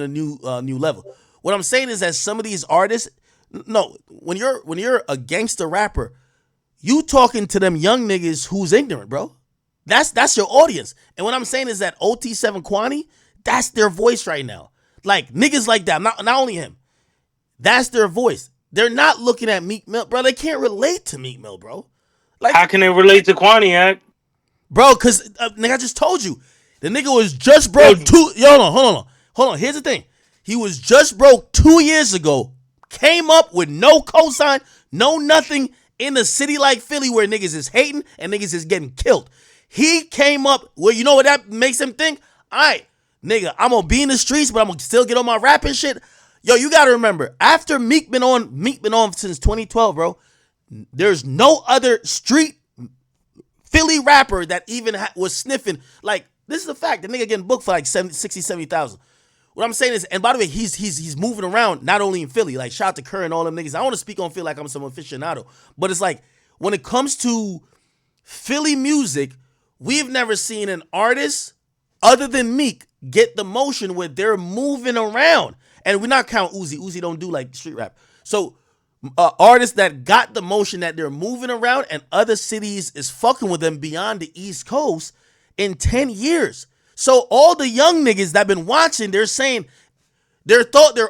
a new level. What I'm saying is that some of these artists, no, when you're a gangster rapper, you talking to them young niggas who's ignorant, bro. That's your audience. And what I'm saying is that OT7 Kwani, that's their voice right now. Like niggas like that, not only him. That's their voice. They're not looking at Meek Mill, bro. They can't relate to Meek Mill, bro. Like, how can they relate to Quaniac? bro, cause nigga, I just told you, the nigga was just Yo, broke two. Yo, hold on. Here's the thing. He was just broke 2 years ago. Came up with no cosign, no nothing in a city like Philly where niggas is hating and niggas is getting killed. He came up where you know what that makes him think? All right, nigga, I'm gonna be in the streets, but I'm gonna still get on my rapping shit. Yo, you gotta remember, after Meek been on since 2012, bro. There's no other street Philly rapper that even was sniffing. Like, this is a fact. The nigga getting booked for like 60, 70,000. What I'm saying is, and by the way, he's moving around not only in Philly. Like, shout out to Kerr and all them niggas. I want to speak on Philly like I'm some aficionado, but it's like when it comes to Philly music, we've never seen an artist other than Meek get the motion where they're moving around. And we're not count Uzi. Uzi don't do like street rap. So artists that got the motion that they're moving around and other cities is fucking with them beyond the East Coast in 10 years. So all the young niggas that been watching, they're saying their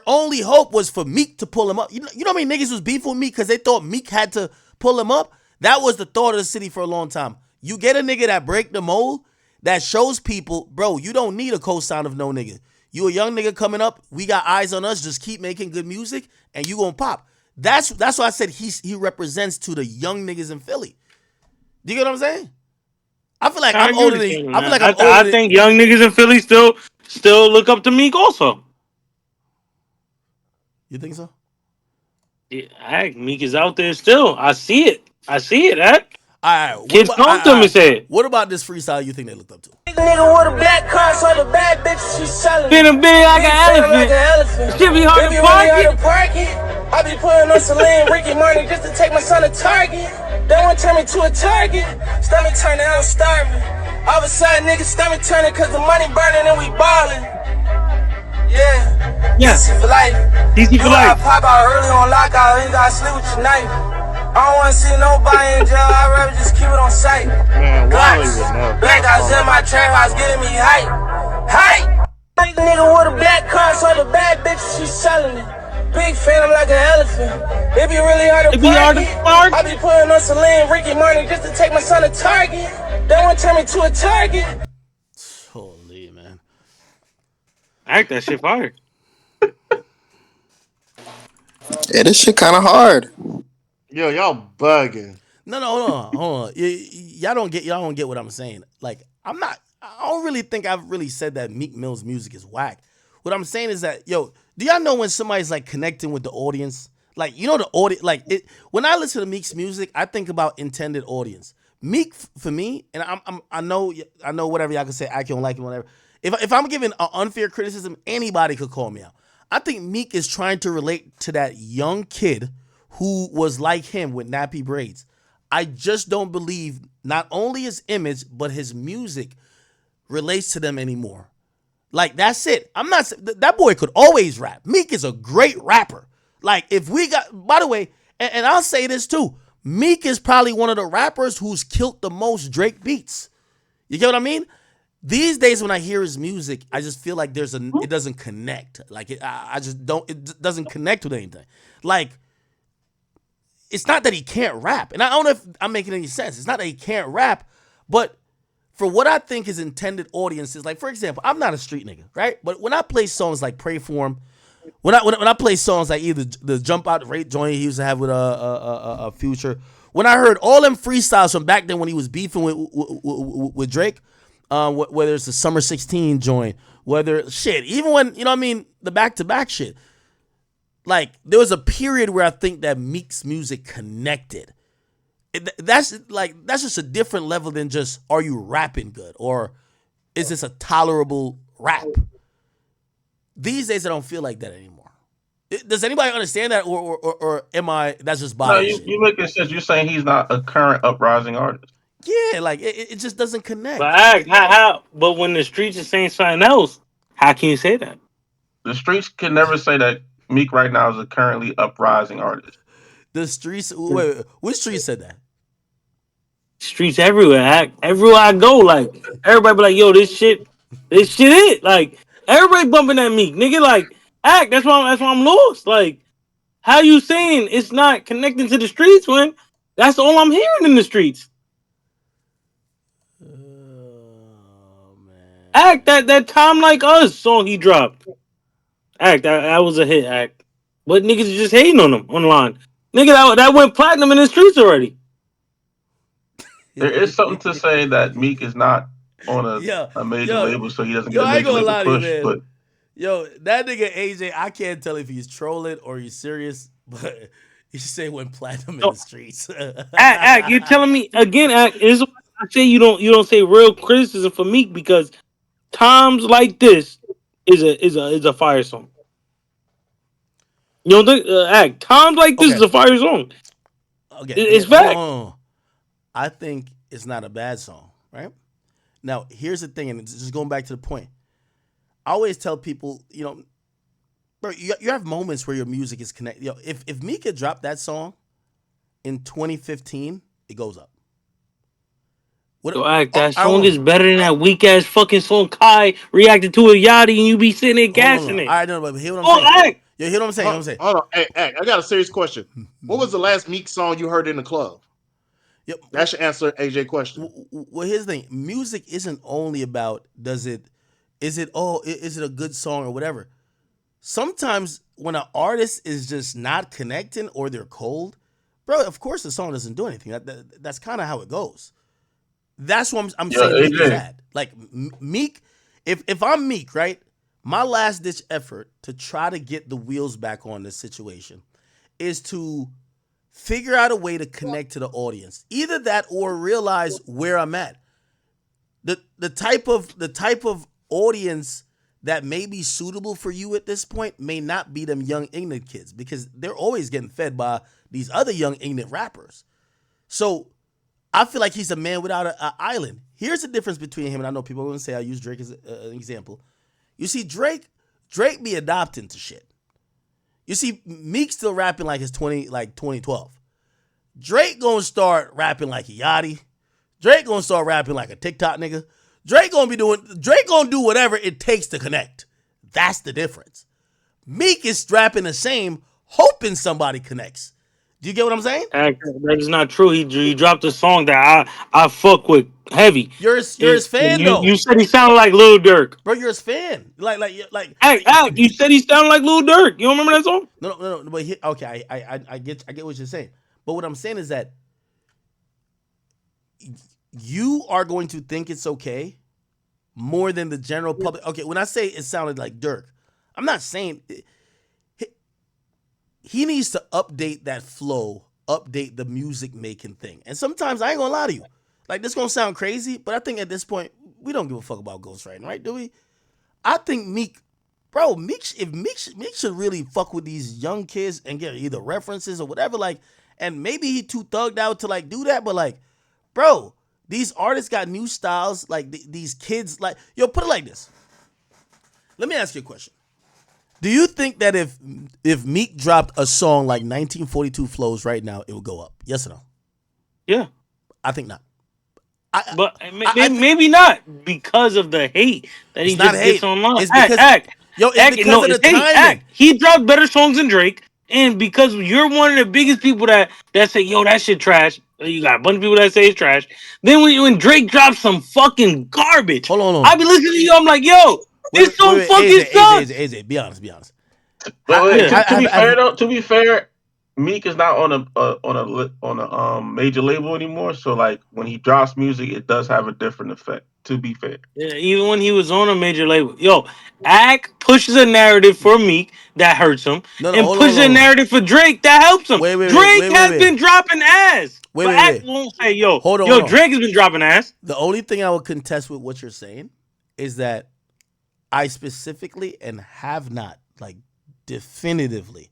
only hope was for Meek to pull him up. You know how many niggas was beefing with Meek because they thought Meek had to pull him up? That was the thought of the city for a long time. You get a nigga that break the mold, that shows people, bro, you don't need a co-sign of no nigga. You a young nigga coming up, we got eyes on us, just keep making good music, and you gonna pop. That's why I said he represents to the young niggas in Philly. Do you get what I'm saying? I feel like I I'm agree older with than you, I feel man. like I'm older I than think young niggas in Philly still look up to Meek also. you think so? Yeah, heck, Meek is out there still. I see it. Heck. All right, Kids come to him and say, what about this freestyle you think they looked up to? Nigga with a black car, so the bad bitch, she selling it. "Been big like Big an fan like elephant. an elephant. It should be hard If to you park really hard it." to park it, I be putting on Celine, Ricky Martin just to take my son to Target. They want to turn me to a target. Stomach turning, I'm starving. All of a sudden, niggas stomach turning cause the money burning and we ballin'. Yeah. Yeah. DC for life. DC You for gotta life. pop out early on lockout, you gotta sleep with your knife. I don't wanna see nobody in jail, I'd rather just keep it on sight. Man, Wally Glocks. would never. Black guys in my trap house getting me hype. Hype! Big nigga with a black car, so the bad bitch, she selling it. Big fan, I'm like an elephant. It be really hard to It be hard to park. I be putting on Celine, Ricky Martin just to take my son to Target. They want to turn me to a target. Holy man. Heck, that shit fire. Yeah, this shit kind of hard. Yo, y'all bugging. No, hold on. Y'all don't get what I'm saying. Like, I don't really think I've really said that Meek Mill's music is whack. What I'm saying is that, yo, do y'all know when somebody's like connecting with the audience? Like, you know, the audience, like, when I listen to Meek's music, I think about intended audience. Meek, for me, and I know whatever y'all can say, I don't like it, whatever. If I'm giving an unfair criticism, anybody could call me out. I think Meek is trying to relate to that young kid who was like him with nappy braids. I just don't believe not only his image, but his music relates to them anymore. Like, that's it. I'm not, that boy could always rap. Meek is a great rapper. Like, if we got, by the way, and I'll say this too, Meek is probably one of the rappers who's killed the most Drake beats. You get what I mean? These days when I hear his music, I just feel like it doesn't connect. Like, I just don't, it doesn't connect with anything. Like, it's not that he can't rap. And I don't know if I'm making any sense. It's not that he can't rap, but for what I think his intended audience is, like, for example, I'm not a street nigga, right? But when I play songs like Pray For Him, when I play songs like either the Jump Out Rate joint he used to have with a Future, when I heard all them freestyles from back then when he was beefing with Drake, whether it's the Summer 16 joint, whether shit, even when, you know what I mean, the back-to-back shit, like, there was a period where I think that Meek's music connected. That's just a different level than just, are you rapping good? Or is this a tolerable rap? These days, I don't feel like that anymore. Does anybody understand that? Or am I, that's just No, body you shit? making sense. You're saying he's not a current uprising artist. Yeah, like, it just doesn't connect. But heck, how? But when the streets is saying something else, how can you say that? The streets can never say that Meek right now is a currently uprising artist. The streets. Wait, which street said that? Streets everywhere. Everywhere I go, like everybody be like, "Yo, this shit it." Like everybody bumping at me, nigga. Like act. That's why I'm lost. Like how you saying it's not connecting to the streets when that's all I'm hearing in the streets. Oh man. Act that time like us song he dropped. Act that was a hit. Act, but niggas is just hating on him online. Nigga, that went platinum in the streets already. There is something to say that Meek is not on Yo, a major yo, label, so he doesn't yo, get a I ain't major gonna label lie to you, push. man. But Yo, that nigga AJ, I can't tell if he's trolling or he's serious, but he say went platinum in Yo, the streets. Act, you're telling me again, Act, is why I say you don't say real criticism for Meek because times like this is a fire song. You don't think Act times like this Okay, is a fire song. okay, It's hold on, fact. hold on. I think it's not a bad song, right? Now, here's the thing, and it's just going back to the point. I always tell people, bro, you have moments where your music is connected. Yo, if Meek had dropped that song in 2015, it goes up. What? Yo, Act, that Hold song on. is better than that weak ass fucking song Kai reacted to a Yachty and you be sitting there Hold on, hold gassing on. it. All right, no, but hear what I'm Oh, saying. Act. Yo, hear what I'm saying. Hear what I'm saying. Hold on. Hey, I got a serious question. What was the last Meek song you heard in the club? Yep. That should answer AJ question. Well, here's the thing. Music isn't only about is it a good song or whatever. Sometimes when an artist is just not connecting or they're cold, bro, of course the song doesn't do anything. That's kind of how it goes. That's what I'm yeah, saying Meek is AJ, at. Like Meek, if I'm Meek, right? My last ditch effort to try to get the wheels back on this situation is to figure out a way to connect to the audience. Either that or realize where I'm at. The type of audience that may be suitable for you at this point may not be them young ignorant kids because they're always getting fed by these other young ignorant rappers. So I feel like he's a man without an island. Here's the difference between him, and I know people are going to say I use Drake as an example. You see, Drake be adopting to shit. You see, Meek still rapping like it's 2012. Drake gonna start rapping like a Yachty. Drake gonna start rapping like a TikTok nigga. Drake gonna do whatever it takes to connect. That's the difference. Meek is rapping the same, hoping somebody connects. Do you get what I'm saying? Act, that is not true. He dropped a song that I fuck with heavy. You're his fan You though, said he sounded like Lil Durk. bro. You're his fan. Like. Act, you said he sounded like Lil Durk. You don't remember that song? No. But okay, I get what you're saying. But what I'm saying is that you are going to think it's okay more than the general public. Okay, when I say it sounded like Dirk, I'm not saying he needs to update that flow, update the music making thing. And sometimes I ain't gonna lie to you, like this gonna sound crazy, but I think at this point we don't give a fuck about ghostwriting, right? Do we? I think Meek should really fuck with these young kids and get either references or whatever, like, and maybe he too thugged out to like do that, but like, bro, these artists got new styles, like these kids, like, yo, put it like this. Let me ask you a question. Do you think that if Meek dropped a song like 1942 Flows right now, it would go up? Yes or no? Yeah. I think not. But maybe not because of the hate that he It's not just hate. gets online. It's because it's because of the timing. He dropped better songs than Drake, and because you're one of the biggest people that say, "Yo, that shit trash." You got a bunch of people that say it's trash. Then when Drake drops some fucking garbage, hold on. I be listening to you. I'm like, "Yo, this song fucking sucks." AJ, be honest. But to be fair, Meek is not on a major label anymore. So like when he drops music, it does have a different effect. To be fair, Yeah, even when he was on a major label, Act pushes a narrative for Meek that hurts him, and pushes a narrative for Drake that helps him. Drake has been dropping ass. Act won't say, "Yo, Drake has been dropping ass." The only thing I would contest with what you're saying is that I specifically and have not, like, definitively,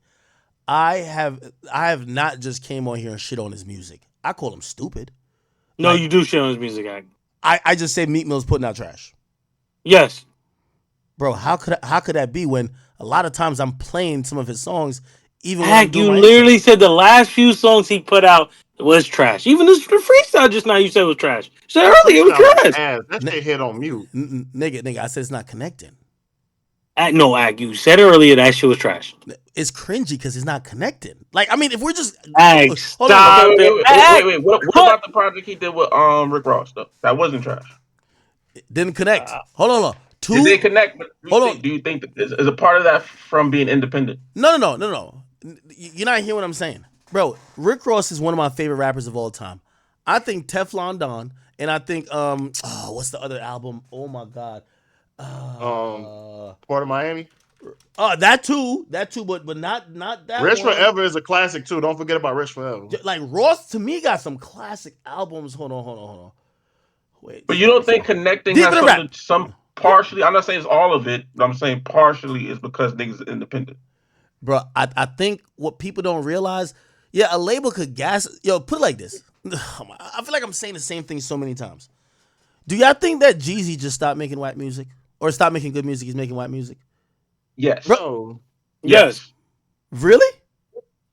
I have not just came on here and shit on his music. I call him stupid. No, like, you do shit on his music, Act. I just say Meek Mill's putting out trash. Yes. Bro, how could that be when a lot of times I'm playing some of his songs. Even when I'm Heck, doing you my literally said the last few songs he put out was trash. Even the freestyle just now you said was trash. You said That earlier it was freestyle was trash. ass. That shit hit on mute. nigga, I said it's not connecting. No, Ag, you said earlier that shit was trash. It's cringy because it's not connecting. Like, I mean, if we're just Ag, hold on, stop it. Wait. What about the project he did with Rick Ross though? That wasn't trash. didn't connect. Hold on. It did connect, but Hold on. do you think that is a part of that from being independent? No. You're not hearing what I'm saying, bro. Rick Ross is one of my favorite rappers of all time. I think Teflon Don, and I think what's the other album? Oh my god, Port of Miami. that too, but not that. Rich one. Forever is a classic too. Don't forget about Rich Forever. Like Ross to me got some classic albums. Hold on. Wait. But you don't think connecting Deep has in the rap. some partially? I'm not saying it's all of it, but I'm saying partially is because niggas are independent. Bro, I think what people don't realize, a label could gas. Yo, put it like this. I feel like I'm saying the same thing so many times. Do y'all think that Jeezy just stopped making white music? Or stopped making good music, he's making white music? Yes. Bro. Yes. Really?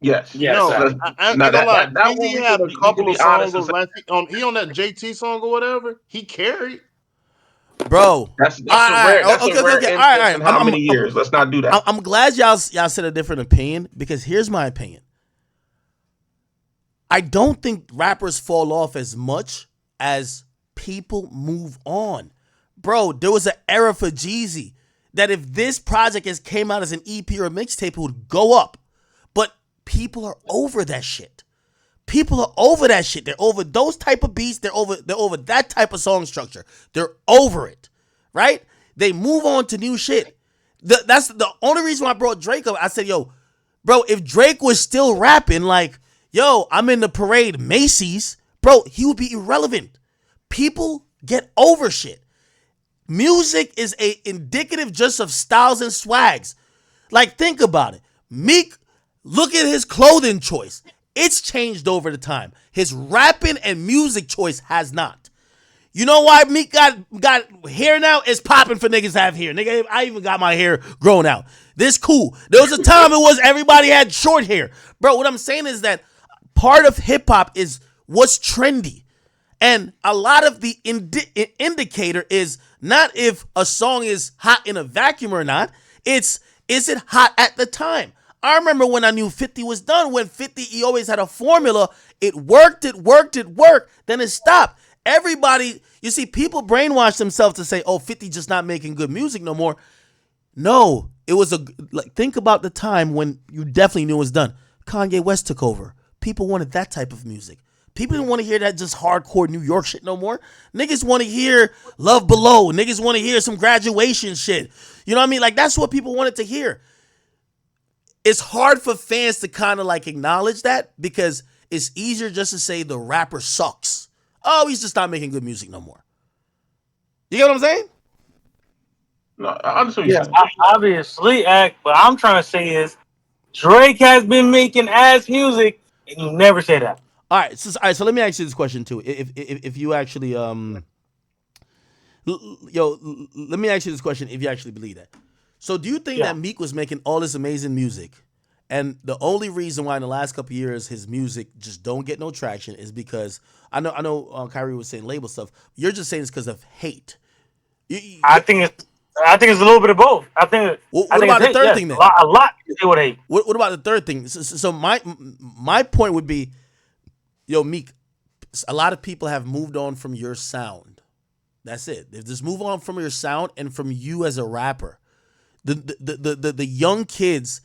Yes. No, I ain't gonna lie. Jeezy had a couple of songs he on that JT song or whatever. He carried. Bro. That's a rare instance in how many years? Let's not do that. I'm glad y'all said a different opinion because here's my opinion. I don't think rappers fall off as much as people move on. Bro, there was an era for Jeezy that if this project came out as an EP or a mixtape, it would go up. But people are over that shit. People are over that shit. They're over those type of beats. They're over that type of song structure. They're over it, right? They move on to new shit. That's the only reason why I brought Drake up. I said, yo, bro, if Drake was still rapping like, yo, I'm in the parade, Macy's, bro, he would be irrelevant. People get over shit. Music is indicative just of styles and swags. Like, think about it. Meek, look at his clothing choice. It's changed over the time. His rapping and music choice has not. You know why Meek got hair now? It's popping for niggas to have hair. Nigga, I even got my hair grown out. This cool. There was a time it was everybody had short hair. Bro, what I'm saying is that part of hip-hop is what's trendy. And a lot of the indicator is not if a song is hot in a vacuum or not. Is it hot at the time? I remember when I knew 50 was done. When 50, he always had a formula. It worked. Then it stopped. Everybody, you see, people brainwash themselves to say, oh, 50 just not making good music no more. No, it was think about the time when you definitely knew it was done. Kanye West took over. People wanted that type of music. People didn't want to hear that just hardcore New York shit no more. Niggas want to hear Love Below. Niggas want to hear some graduation shit. You know what I mean? Like, that's what people wanted to hear. It's hard for fans to kind of like acknowledge that because it's easier just to say the rapper sucks. Oh, he's just not making good music no more. You get what I'm saying? No, I understand. Yeah, obviously, but I'm trying to say is Drake has been making ass music, and you never say that. All right, so let me ask you this question too. If you actually let me ask you this question. If you actually believe that, so do you think that Meek was making all this amazing music, and the only reason why in the last couple of years his music just don't get no traction is because I know Kyrie was saying label stuff. You're just saying it's because of hate. I think it's a little bit of both. What about the third thing then? A lot to do with hate. What about the third thing? So my point would be, yo, Meek, a lot of people have moved on from your sound. That's it. They just move on from your sound and from you as a rapper. The young kids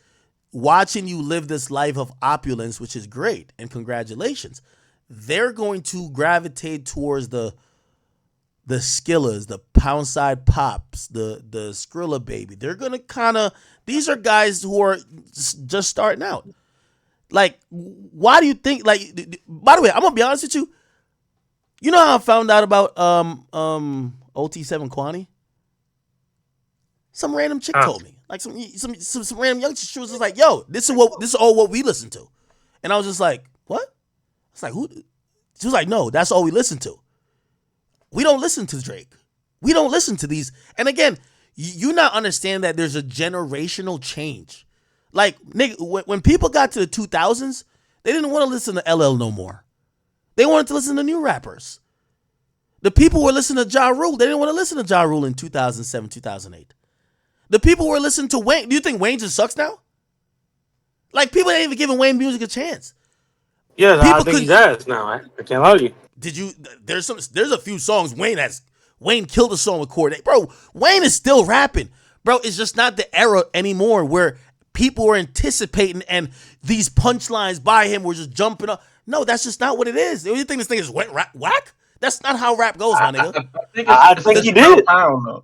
watching you live this life of opulence, which is great, and congratulations. They're going to gravitate towards the Skillas, the Poundside Pops, the Skrilla Baby. They're gonna these are guys who are just starting out. Like, why do you think, like, by the way, I'm gonna be honest with you. You know how I found out about OT7 Kwani? Some random chick told me. Like some random young chick. She was just like, yo, this is all what we listen to. And I was just like, what? It's like, who? She was like, no, that's all we listen to. We don't listen to Drake. We don't listen to these. And again, You not understand that there's a generational change. Like, nigga, when people got to the 2000s, they didn't want to listen to LL no more. They wanted to listen to new rappers. The people who were listening to Ja Rule, they didn't want to listen to Ja Rule in 2007, 2008. The people who were listening to Wayne, do you think Wayne just sucks now? Like, people ain't even giving Wayne music a chance. Yeah, I think he's ass now. I can't argue. There's a few songs Wayne killed a song with Corday. Bro, Wayne is still rapping. Bro, it's just not the era anymore where people were anticipating and these punchlines by him were just jumping up. No, that's just not what it is. You think this thing is whack? That's not how rap goes, my nigga. I think he did.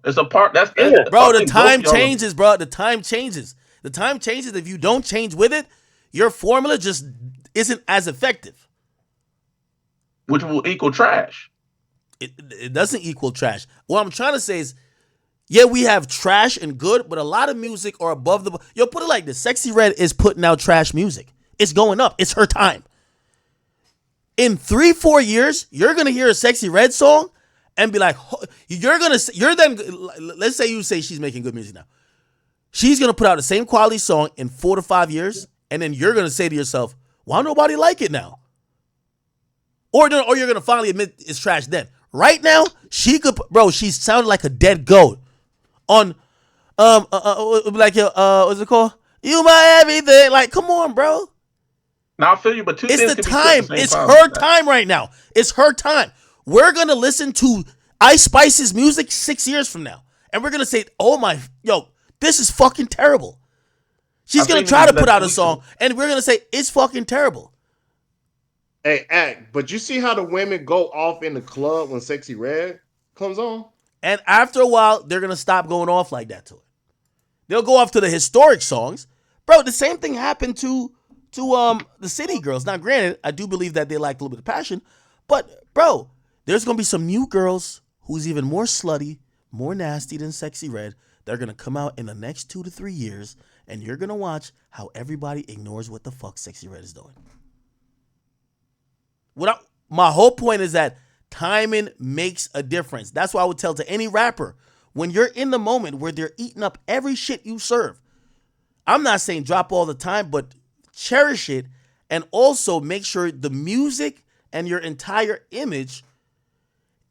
It's a part. That's bro. The time changes, bro. The time changes. The time changes. If you don't change with it, your formula just isn't as effective. Which will equal trash. It doesn't equal trash. What I'm trying to say is, yeah, we have trash and good, but a lot of music are above the. Yo, put it like this: Sexy Red is putting out trash music. It's going up. It's her time. In 3-4 years, you're gonna hear a Sexy Red song and be like, let's say you say she's making good music now. She's gonna put out the same quality song in 4 to 5 years, and then you're gonna say to yourself, why nobody like it now? Or you're gonna finally admit it's trash then. Right now, she sounded like a dead goat on what's it called? You my everything. Like, come on, bro. Now I feel you, but it's the time. It's her time right now. It's her time. We're gonna listen to Ice Spice's music 6 years from now, and we're gonna say, this is fucking terrible. She's gonna try to put out a song, and we're gonna say it's fucking terrible. Hey, but you see how the women go off in the club when Sexy Red comes on? And after a while, they're going to stop going off like that to it. They'll go off to the historic songs. Bro, the same thing happened to the City Girls. Now, granted, I do believe that they lacked a little bit of passion. But, bro, there's going to be some new girls who's even more slutty, more nasty than Sexy Red. They're going to come out in the next 2 to 3 years, and you're going to watch how everybody ignores what the fuck Sexy Red is doing. My whole point is that timing makes a difference. That's why I would tell to any rapper, when you're in the moment where they're eating up every shit you serve, I'm not saying drop all the time, but cherish it, and also make sure the music and your entire image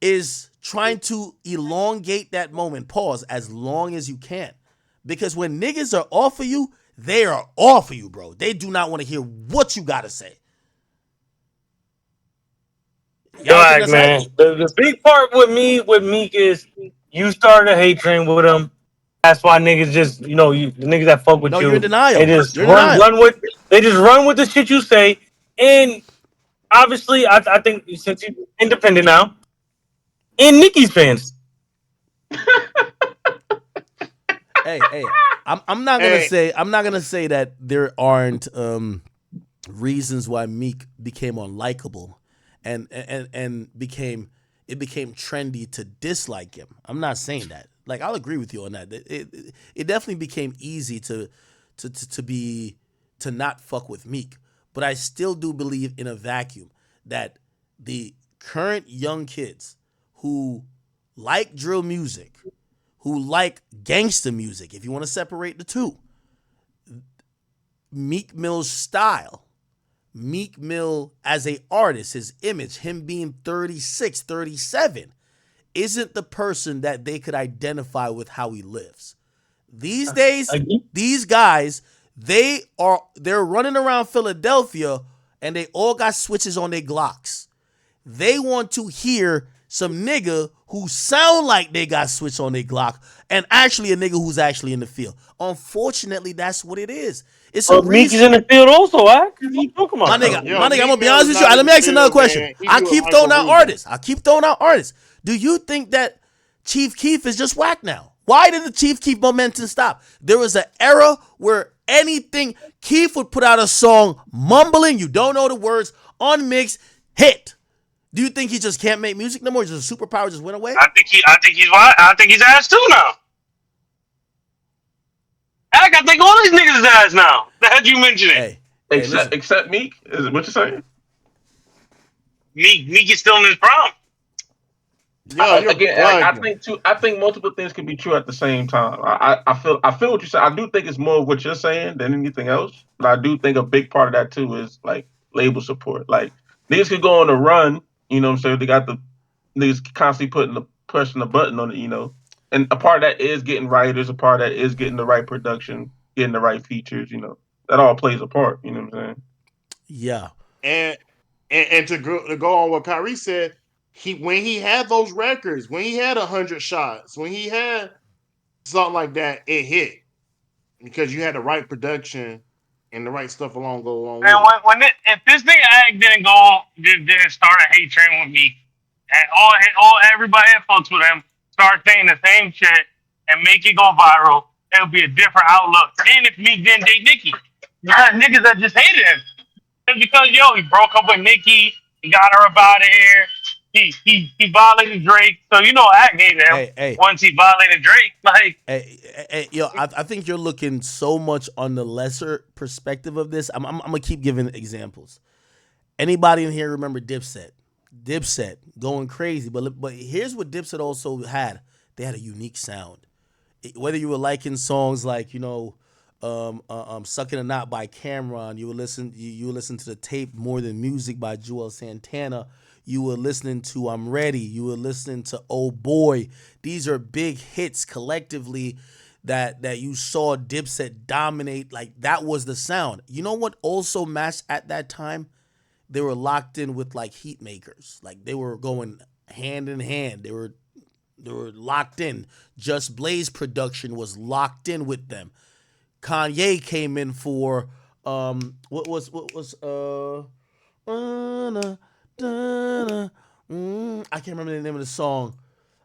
is trying to elongate that moment, pause, as long as you can. Because when niggas are off of you, they are off of you, bro. They do not want to hear what you got to say. Right, man. The big part with Meek is you started a hate train with him. That's why niggas just, the niggas that fuck with you. You're in denial. They just run with the shit you say. And obviously, I think since you're independent now, and Nicki's fans. Hey, I'm not gonna say that there aren't reasons why Meek became unlikable. And became trendy to dislike him. I'm not saying that. Like, I'll agree with you on that. It definitely became easy to not fuck with Meek. But I still do believe in a vacuum that the current young kids who like drill music, who like gangsta music, if you want to separate the two, Meek Mill's style, Meek Mill as a artist, his image, him being 36, 37, isn't the person that they could identify with how he lives. These days, these guys, they're running around Philadelphia and they all got switches on their Glocks. They want to hear some nigga who sound like they got switch on their Glock and actually a nigga who's actually in the field. Unfortunately, that's what it is. It's a Meek is in the field also, right? What you talking about? My nigga, I'm gonna be honest with you. Let me ask you another question. I keep throwing out artists. Do you think that Chief Keef is just whack now? Why did the Chief Keef momentum stop? There was an era where Keef would put out a song mumbling, you don't know the words, unmixed, hit. Do you think he just can't make music no more? Just a superpower just went away? I think he's ass too now. I think all these niggas is ass now. The heck you mentioning? Hey, except Meek? Is it what you're saying? Meek is still in his prime. I think multiple things can be true at the same time. I feel what you said. I do think it's more what you're saying than anything else. But I do think a big part of that too is like label support. Like niggas could go on a run, you know what I'm saying? They got the niggas constantly pushing the button on it, you know. And a part of that is getting writers, a part of that is getting the right production, getting the right features, you know. That all plays a part, you know what I'm saying? Yeah. And to go on what Kyrie said, when he had those records, when he had 100 shots, when he had something like that, it hit because you had the right production and the right stuff along with And it. if this nigga Act didn't start a hate train with me, and everybody that fucks with him start saying the same shit and make it go viral, it'll be a different outlook. And if Meek didn't date Nicki, you had niggas that just hated him. Just because he broke up with Nicki, he got her up out of here. He violated Drake, so Act hated him once he violated Drake. Like, I think you're looking so much on the lesser perspective of this. I'm gonna keep giving examples. Anybody in here remember Dipset? Dipset going crazy, but here's what Dipset also had. They had a unique sound. Whether you were liking songs like "Sucking a Knot" by Cameron, you would listen to the tape "More Than Music" by Joel Santana. You were listening to "I'm Ready." You were listening to "Oh Boy." These are big hits collectively that you saw Dipset dominate. Like, that was the sound. You know what also matched at that time? They were locked in with like heat makers. Like, they were going hand in hand. They were locked in. Just Blaze production was locked in with them. Kanye came in for what was I can't remember the name of the song.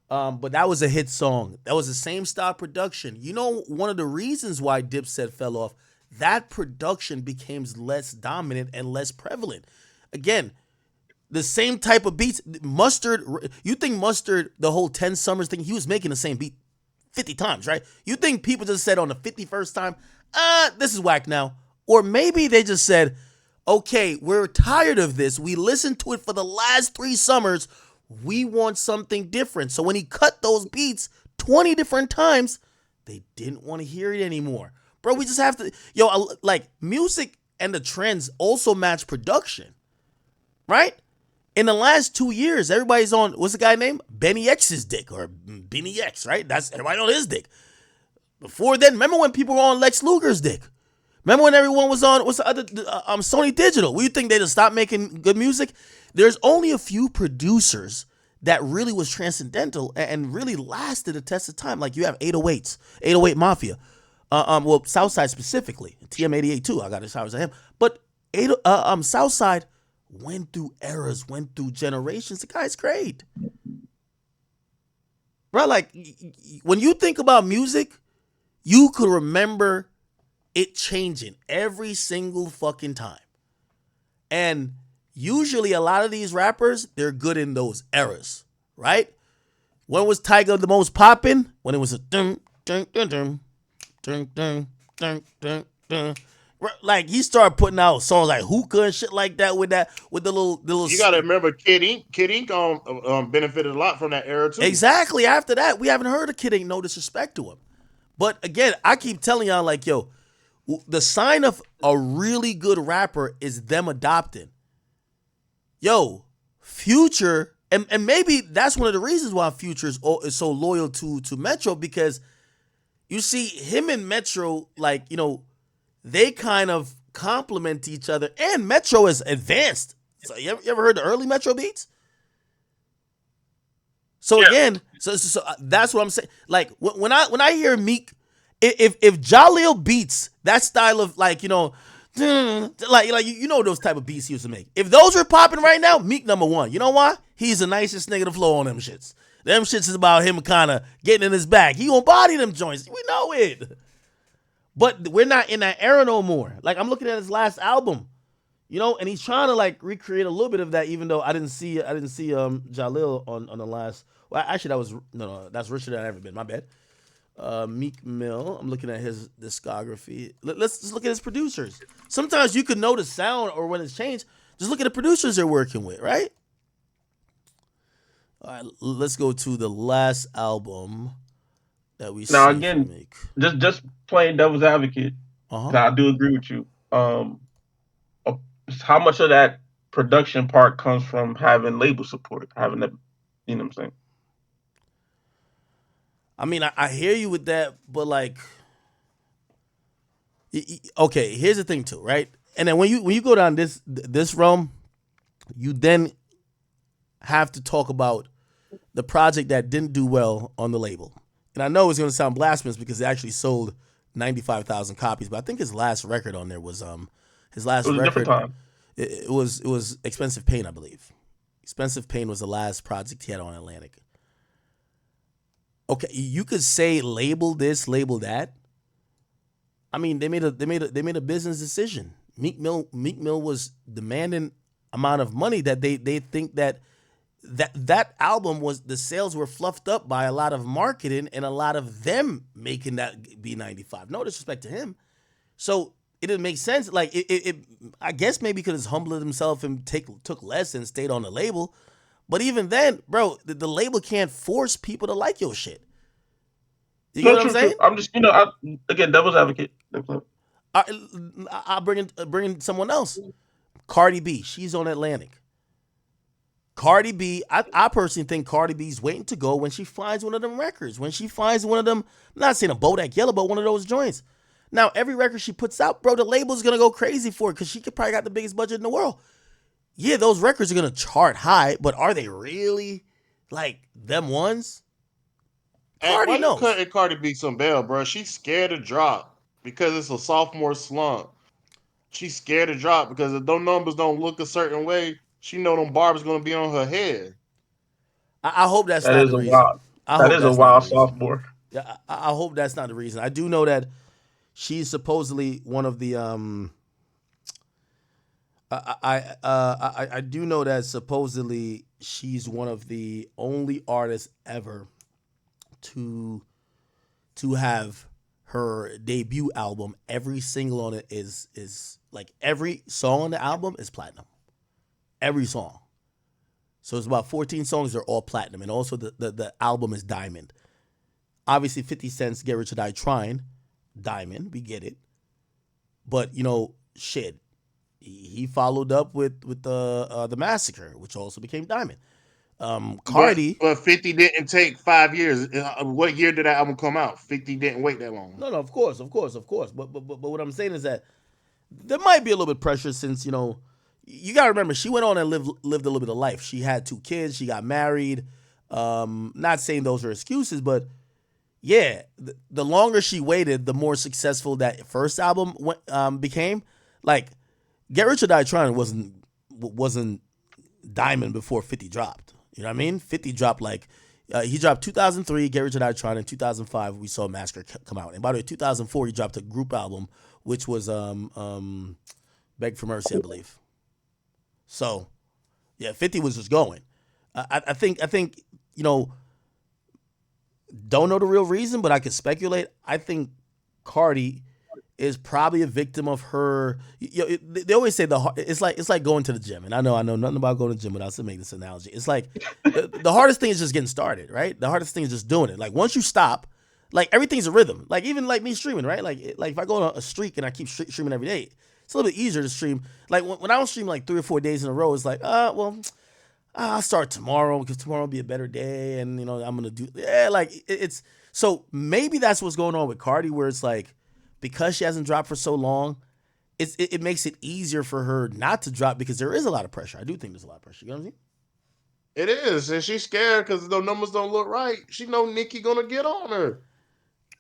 But that was a hit song. That was the same style production. You know, one of the reasons why Dipset fell off, that production became less dominant and less prevalent. Again, the same type of beats. Mustard, you think Mustard, the whole 10 Summers thing, he was making the same beat 50 times, right? You think people just said on the 51st time, this is whack now? Or maybe they just said, okay, we're tired of this. We listened to it for the last 3 summers. We want something different. So when he cut those beats 20 different times, they didn't want to hear it anymore. Bro, we just have to, like, music and the trends also match production, right? In the last 2 years, everybody's on, what's the guy name? Benny X's dick, or Benny X, right? That's everybody on his dick. Before then, remember when people were on Lex Luger's dick? Remember when everyone was on, what's the other, Sony Digital? We think they just stopped making good music? There's only a few producers that really was transcendental and really lasted the test of time. Like, you have 808s, 808 Mafia. Well, Southside specifically. TM88 too. I got to shout out to him. But Southside went through eras, went through generations. The guy's great. Bro, like, when you think about music, you could remember it changing every single fucking time. And usually a lot of these rappers, they're good in those eras, right? When was Tyga the most popping? When it was a dun dun dun dun dun dun dun dun dun. Like, he started putting out songs like Hookah and shit like that with the little. You gotta remember Kid Ink. Kid Ink benefited a lot from that era too. Exactly. After that, we haven't heard of Kid Ink. No disrespect to him, but again, I keep telling y'all, like, yo, the sign of a really good rapper is them adopting. Yo, Future, and maybe that's one of the reasons why Future is so loyal to Metro, because you see him and Metro, like, they kind of complement each other, and Metro is advanced. So you ever heard the early Metro beats? So yeah. Again, so that's what I'm saying. Like, when I hear Meek, if Jaleel beats that style of, like, like those type of beats he used to make. If those were popping right now, Meek number one. You know why? He's the nicest nigga to flow on them shits. Them shits is about him kind of getting in his bag. He gonna body them joints. We know it. But we're not in that era no more. Like, I'm looking at his last album, and he's trying to, like, recreate a little bit of that, even though I didn't see Jaleel on the last. Well, actually, that was that's richer than I've ever been. My bad. Meek Mill. I'm looking at his discography. Let's just look at his producers. Sometimes you could know the sound or when it's changed. Just look at the producers they're working with, right? All right, let's go to the last album that we Now see from again, Meek. just playing devil's advocate, Uh huh. 'cause I do agree with you. Uh, how much of that production part comes from having label support, having the, you know what I'm saying? I mean, I hear you with that, but like, okay, here's the thing too, right? And then when you go down this realm, you then have to talk about the project that didn't do well on the label. And I know it's going to sound blasphemous because it actually sold 95,000 copies, but I think his last record on there was his It last was a different record. time. It was Expensive Pain, I believe. Expensive Pain was the last project he had on Atlantic. Okay, you could say label this, label that. I mean, they made a business decision. Meek Mill was demanding amount of money that they think that album was the sales were fluffed up by a lot of marketing and a lot of them making that be 95. No disrespect to him. So it didn't make sense. Like I guess maybe he could have humbled himself and took less and stayed on the label. But even then, bro, the label can't force people to like your shit. You get No, what I'm true, true. saying? I'm just, again, devil's advocate. I I bring in someone else. Cardi B, she's on Atlantic. Cardi B, I personally think Cardi B's waiting to go when she finds one of them records. When she finds one of them, I'm not saying a Bodak Yellow, but one of those joints. Now, every record she puts out, bro, the label's gonna go crazy for it because she could probably got the biggest budget in the world. Yeah, those records are gonna chart high, but are they really like them ones? Hey, Cardi why you knows. cutting Cardi B some bail, bro? She's scared to drop because it's a sophomore slump. She's scared to drop because if those numbers don't look a certain way, she know them barbs gonna be on her head. I hope that's That not is the a reason. wild, I that hope is a that's not the wild reason. sophomore. Yeah, I hope that's not the reason. I do know that she's supposedly one of the I do know that supposedly she's one of the only artists ever to have her debut album. Every single on it is like every song on the album is platinum. Every song. So it's about 14 songs. They're all platinum, and also the album is diamond. Obviously, 50 Cent's "Get Rich or Die Trying," diamond. We get it, but shit. He followed up with the massacre, which also became diamond. But Cardi, but 50 didn't take 5 years. What year did that album come out? 50 didn't wait that long. no, of course, but what I'm saying is that there might be a little bit of pressure since you gotta remember she went on and lived a little bit of life. She had 2 kids, she got married. Not saying those are excuses, but yeah, the longer she waited, the more successful that first album became. Like Get Rich or Die Trying wasn't diamond before 50 dropped. You know what I mean? 50 dropped like he dropped 2003, Get Rich or Die Trying. In 2005, we saw Massacre come out. And by the way, 2004, he dropped a group album, which was Beg for Mercy, I believe. So yeah, 50 was just going. I think you know don't know the real reason, but I could speculate. I think Cardi is probably a victim of her. They always say it's like going to the gym, and I know nothing about going to the gym, but I'll still make this analogy. It's like the hardest thing is just getting started, right? The hardest thing is just doing it. Like once you stop, like everything's a rhythm. Like even like me streaming, right? Like if I go on a streak and I keep streaming every day, it's a little bit easier to stream. Like when I don't stream like 3 or 4 days in a row, it's like well. I'll start tomorrow because tomorrow will be a better day, and I'm gonna do like it's so maybe that's what's going on with Cardi, where it's like because she hasn't dropped for so long, it makes it easier for her not to drop because there is a lot of pressure. I do think there's a lot of pressure. You know what I mean? It is, and she's scared because the numbers don't look right. She know Nicki gonna get on her.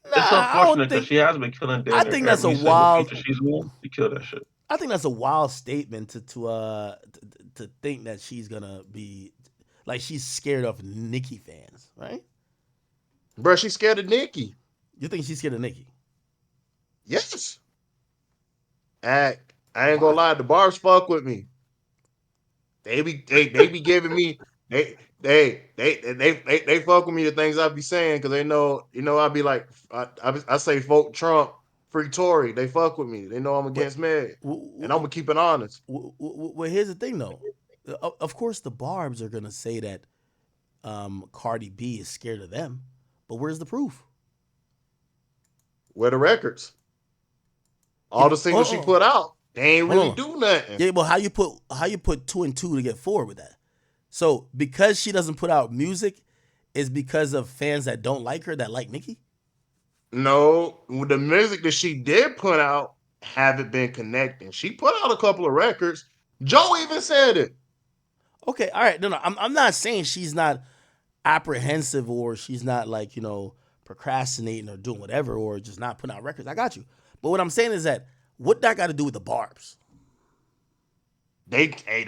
Nah, It's I don't unfortunate because think. she has been killing I damn near think that's a every single wild. feature she's in. She killed that shit. I think that's a wild statement to think that she's gonna be like she's scared of Nicki fans, right? Bro, she's scared of Nicki. You think she's scared of Nicki? Yes. I ain't gonna Why? lie, the bars fuck with me. They be giving me they fuck with me the things I be saying because they know I be like I say vote Trump, free Tory. They fuck with me. They know I'm But against Meg, w- and I'm w- gonna keep it honest. well, here's the thing, though. Of course, the Barb's are gonna say that Cardi B is scared of them. But where's the proof? Where the records? Yeah, All the but singles she put out, they ain't really hold do nothing. Yeah, but how you put two and two to get four with that? So because she doesn't put out music, is because of fans that don't like her that like Nicki? No, the music that she did put out haven't been connecting. She put out a couple of records. Joe even said it. Okay, all right. No, I'm not saying she's not apprehensive or she's not like, procrastinating or doing whatever or just not putting out records. I got you. But what I'm saying is that what that got to do with the barbs? They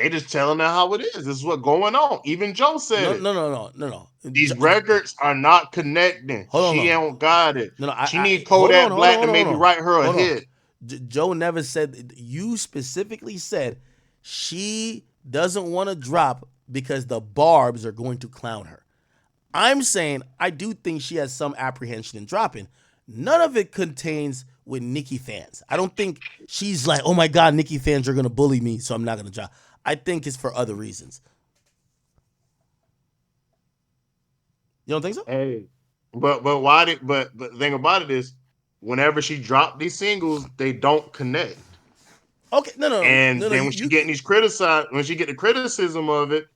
just telling her how it is. This is what's going on. Even Joe said No, it. no, no, no, no, no. These records are not connecting. Hold on, She no. don't got it. No, She need hold on, Kodak Black to maybe write her a hold on. hit. Joe never said. You specifically said she doesn't want to drop because the barbs are going to clown her. I'm saying I do think she has some apprehension in dropping. None of it contains with Nicki fans. I don't think she's like, oh my God, Nicki fans are gonna bully me, so I'm not gonna drop. I think it's for other reasons. You don't think so? Hey, but why did but the thing about it is, whenever she dropped these singles, they don't connect. Okay, And no. then when she getting these criticized, when she get the criticism of it,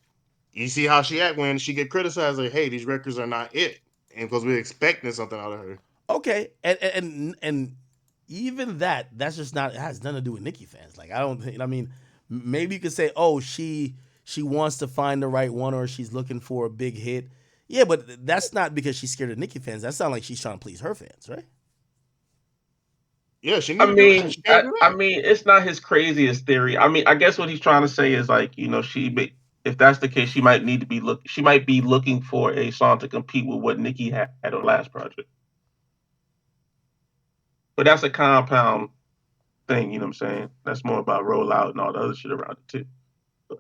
you see how she act when she get criticized. Like, hey, these records are not it, and because we're expecting something out of her. Okay, and even that's just not, it has nothing to do with Nicki fans. Like I don't, I mean, maybe you could say, oh, she wants to find the right one or she's looking for a big hit. Yeah, but that's not because she's scared of Nicki fans. That sounds like she's trying to please her fans, right? Yeah, she I need to do that. mean, She can't do that. it's not his craziest theory. I mean, I guess what he's trying to say is like, if that's the case, she might be looking for a song to compete with what Nicki had on her last project. But that's a compound thing, you know what I'm saying? That's more about rollout and all the other shit around it too.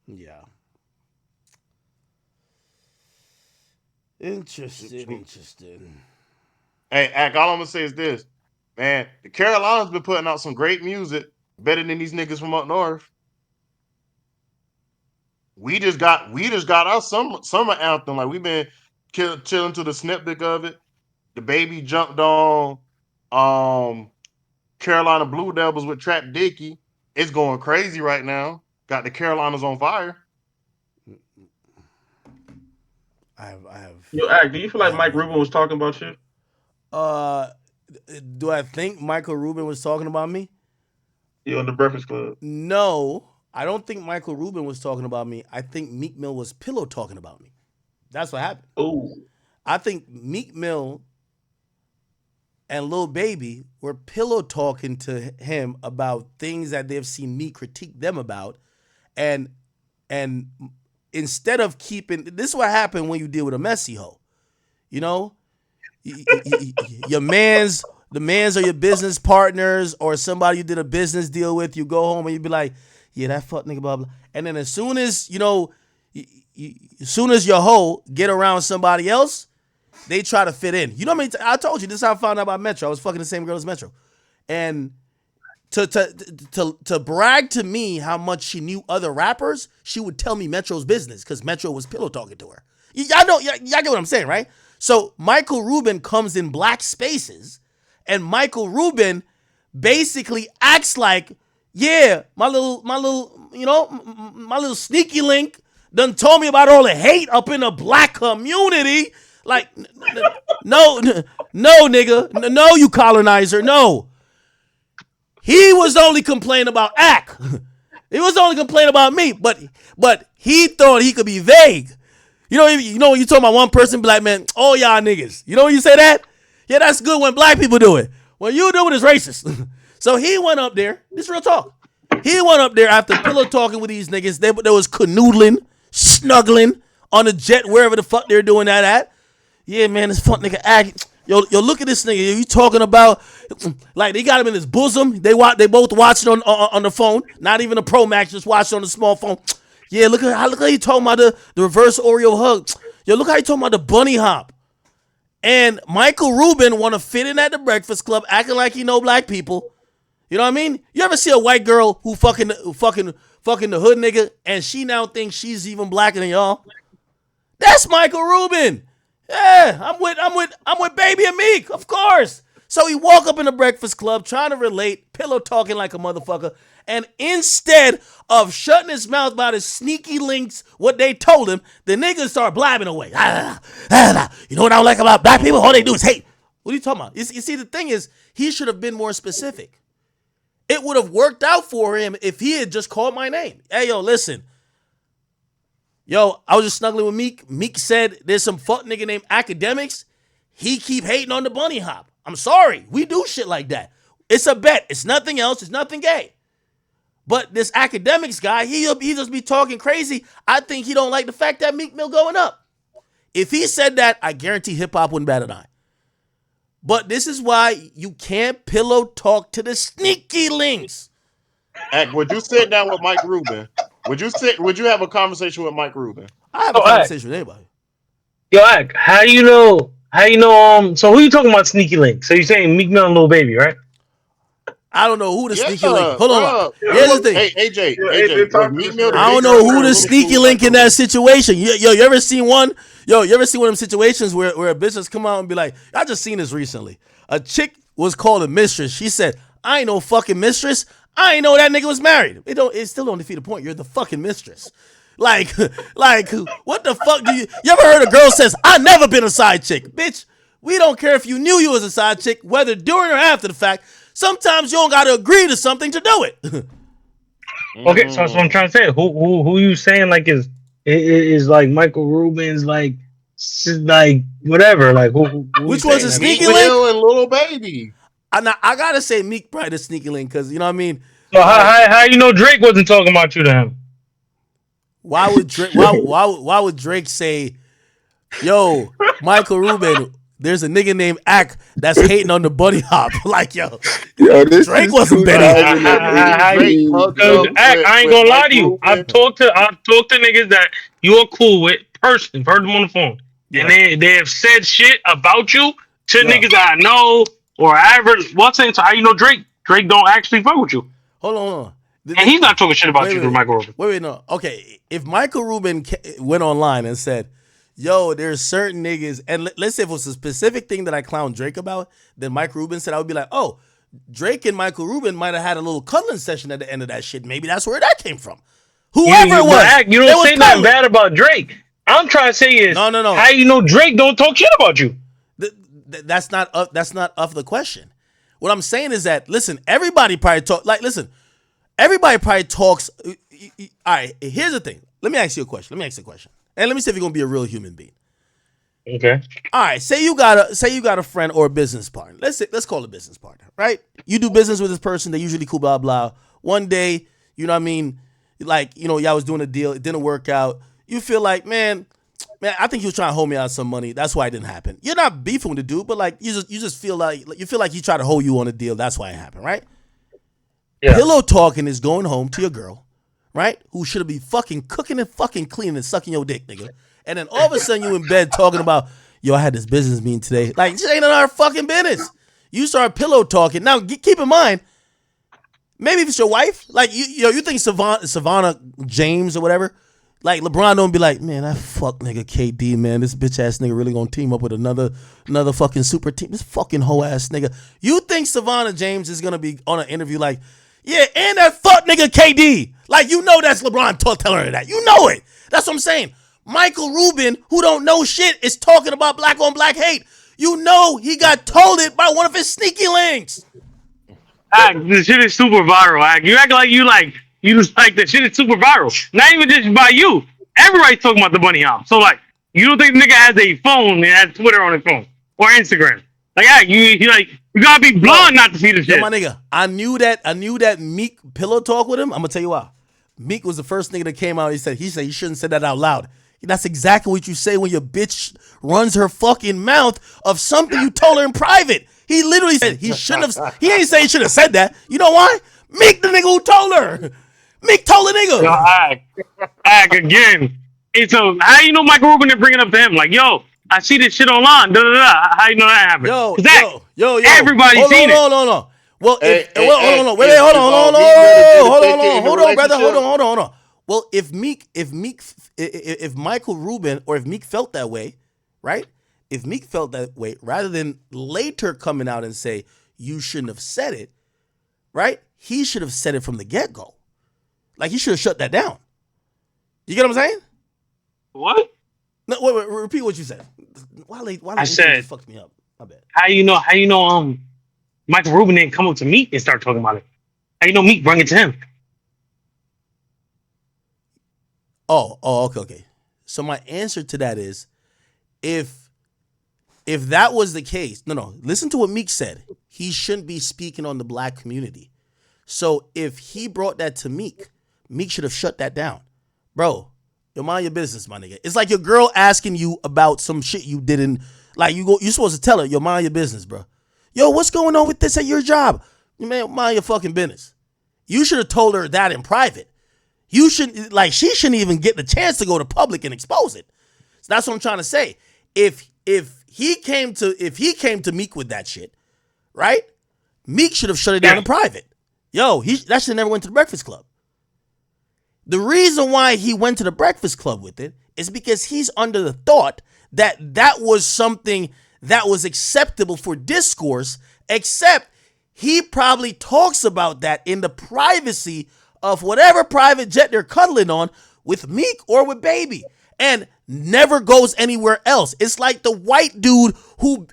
Yeah. Interesting. Hey, Ack, all I'm gonna say is this, man. The Carolinas been putting out some great music, better than these niggas from up north. We just got our summer anthem. Like we've been chilling to the snippet of it. The baby jumped on Carolina Blue Devils with Trap Dicky. It's going crazy right now. Got the Carolinas on fire. I have. Yo, Ack, do you feel I like have Mike no Rubin was talking about you? Uh, do I think Michael Rubin was talking about me? You on the Breakfast Club? No, I don't think Michael Rubin was talking about me. I think Meek Mill was pillow talking about me. That's what happened. Oh, I think Meek Mill and Lil Baby were pillow talking to him about things that they've seen me critique them about, and instead of keeping, this is what happened when you deal with a messy hoe. You know, your the mans are your business partners or somebody you did a business deal with. You go home and you be like, yeah, that fuck nigga, blah blah. And then as soon as as soon as your hoe get around somebody else, they try to fit in. You know what I mean? I told you this is how I found out about Metro. I was fucking the same girl as Metro, and to brag to me how much she knew other rappers, she would tell me Metro's business because Metro was pillow talking to her. Y'all get what I'm saying, right? So Michael Rubin comes in black spaces, and Michael Rubin basically acts like, yeah, my little my little sneaky link done told me about all the hate up in the black community. Like, no, nigga, no, you colonizer, no. He was only complaining about Ack. He was only complaining about me, but he thought he could be vague. You know when you talk about one person, be like, man, all y'all niggas. You know when you say that? Yeah, that's good when black people do it. When you do it, it's racist. So he went up there. This is real talk. He went up there after pillow talking with these niggas. They was canoodling, snuggling on a jet, wherever the fuck they're doing that at. Yeah, man, this fuck nigga Ack. Yo, look at this nigga. You talking about, like, they got him in his bosom. They both watching on the phone. Not even a Pro Max, just watching on the small phone. Yeah, look how you talking about the reverse Oreo hug. Yo, look how you talking about the bunny hop. And Michael Rubin want to fit in at the Breakfast Club, acting like he know black people. You know what I mean? You ever see a white girl who fucking the hood nigga, and she now thinks she's even blacker than y'all? That's Michael Rubin. Yeah, I'm with Baby and Meek, of course. So he walk up in the Breakfast Club trying to relate, pillow talking like a motherfucker, and instead of shutting his mouth about his sneaky links, what they told him, the niggas start blabbing away. You know what I don't like about black people? All they do is hate. What are you talking about? You see, the thing is, he should have been more specific. It would have worked out for him if he had just called my name. Hey, yo, listen. Yo, I was just snuggling with Meek. Meek said there's some fuck nigga named Akademiks. He keep hating on the bunny hop. I'm sorry. We do shit like that. It's a bet. It's nothing else. It's nothing gay. But this Akademiks guy, he just be talking crazy. I think he don't like the fact that Meek Mill going up. If he said that, I guarantee hip-hop wouldn't bat an eye. But this is why you can't pillow talk to the sneaky links. Would you sit down with Mike Rubin? Would you have a conversation with Mike Rubin? I have a conversation with anybody. Yo, Ak, how you know, so who you talking about sneaky link? So you're saying Meek Mill and Lil Baby, right? I don't know who the sneaky link. Hold on. Here's the thing. Hey, AJ, I don't know who the sneaky link in that situation. Yo, you ever seen one? Yo, you ever seen one of them situations where a business come out and be like, I just seen this recently. A chick was called a mistress. She said, I ain't no fucking mistress. I ain't know that nigga was married. It still don't defeat the point. You're the fucking mistress. Like, what the fuck do you ever heard a girl says, I never been a side chick? Bitch, we don't care if you knew you was a side chick, whether during or after the fact. Sometimes you don't got to agree to something to do it. Okay, so that's what I'm trying to say. Who you saying like is like Michael Rubin's like whatever? Like who which one's a sneaky link? Mill and Lil Baby. I gotta say Meek probably the sneaky link because you know what I mean. So how you know Drake wasn't talking about you to him? Why would Drake? Why would Drake say, "Yo, Michael Rubin"? There's a nigga named Ak that's hating on the bunny hop. Like, yo Drake wasn't betting. I ain't gonna lie to you. I've talked to niggas that you're cool with personally. Heard them on the phone, and they have said shit about you to niggas that I know or I ever. What's saying? So how you know Drake? Drake don't actually fuck with you. Hold on. And he's not talking shit about you to Michael Rubin. Wait, no. Okay, if Michael Rubin went online and said, yo, there's certain niggas, and let's say if it was a specific thing that I clown Drake about, then Mike Rubin said, I would be like, oh, Drake and Michael Rubin might have had a little cuddling session at the end of that shit. Maybe that's where that came from. Whoever it was. You don't say nothing bad about Drake. I'm trying to say is, no. How you know Drake don't talk shit about you? That's not of the question. What I'm saying is that, listen, everybody probably talks. All right, here's the thing. Let me ask you a question. And let me see if you're gonna be a real human being. Okay. All right. Say you got a friend or a business partner. Let's call it a business partner, right? You do business with this person. They usually cool, blah blah. One day, you know what I mean? Like, you know, y'all was doing a deal. It didn't work out. You feel like, man, I think he was trying to hold me out of some money. That's why it didn't happen. You're not beefing with the dude, but like you just feel like he tried to hold you on a deal. That's why it happened, right? Yeah. Pillow talking is going home to your girl, right? Who should be fucking cooking and fucking cleaning and sucking your dick, nigga. And then all of a sudden you in bed talking about, yo, I had this business meeting today. Like, this ain't in our fucking business. You start pillow talking. Now, keep in mind, maybe if it's your wife, like, you think Savannah James or whatever, like, LeBron don't be like, man, that fuck nigga KD, man, this bitch ass nigga really gonna team up with another fucking super team. This fucking hoe ass nigga. You think Savannah James is gonna be on an interview like, yeah, and that fuck nigga KD. Like, you know that's LeBron telling her that. You know it. That's what I'm saying. Michael Rubin, who don't know shit, is talking about black on black hate. You know he got told it by one of his sneaky links. This shit is super viral. You act like you just like the shit is super viral. Not even just by you. Everybody's talking about the bunny hop. So like, you don't think the nigga has a phone and has Twitter on his phone or Instagram? Like, you gotta be blonde not to see the shit. Yo, my nigga, I knew that Meek pillow talk with him. I'm gonna tell you why. Meek was the first nigga that came out. He said he shouldn't say that out loud. That's exactly what you say when your bitch runs her fucking mouth of something you told her in private. He literally said he shouldn't have. He ain't say he should have said that. You know why? Meek the nigga who told her. Meek told the nigga. Yo, Ack again. And so how you know Michael Rubin didn't bring it up to him? Like, yo, I see this shit online. How you know that happened? Yo. Everybody's seen it. No. Well, hold on, brother. Hold on. Well, if Michael Rubin or if Meek felt that way, right? If Meek felt that way, rather than later coming out and say you shouldn't have said it, right? He should have said it from the get-go. Like he should have shut that down. You get what I'm saying? What? No, wait, repeat what you said. Why said fucked me up. My bad. How you know Michael Rubin didn't come up to Meek and start talking about it? How you know Meek bring it to him? Oh, okay. So my answer to that is, if that was the case, no, listen to what Meek said. He shouldn't be speaking on the black community. So if he brought that to Meek should have shut that down. Bro, you mind your business, my nigga. It's like your girl asking you about some shit you didn't, like you're supposed to tell her, yo, mind your business, bro. Yo, what's going on with this at your job? Man, mind your fucking business. You should have told her that in private. She shouldn't even get the chance to go to public and expose it. So that's what I'm trying to say. If he came to Meek with that shit, right? Meek should have shut it down in private. Yo, that shit never went to the Breakfast Club. The reason why he went to the Breakfast Club with it is because he's under the thought that was something that was acceptable for discourse, except he probably talks about that in the privacy of whatever private jet they're cuddling on with Meek or with Baby, and never goes anywhere else. It's like the white dude who,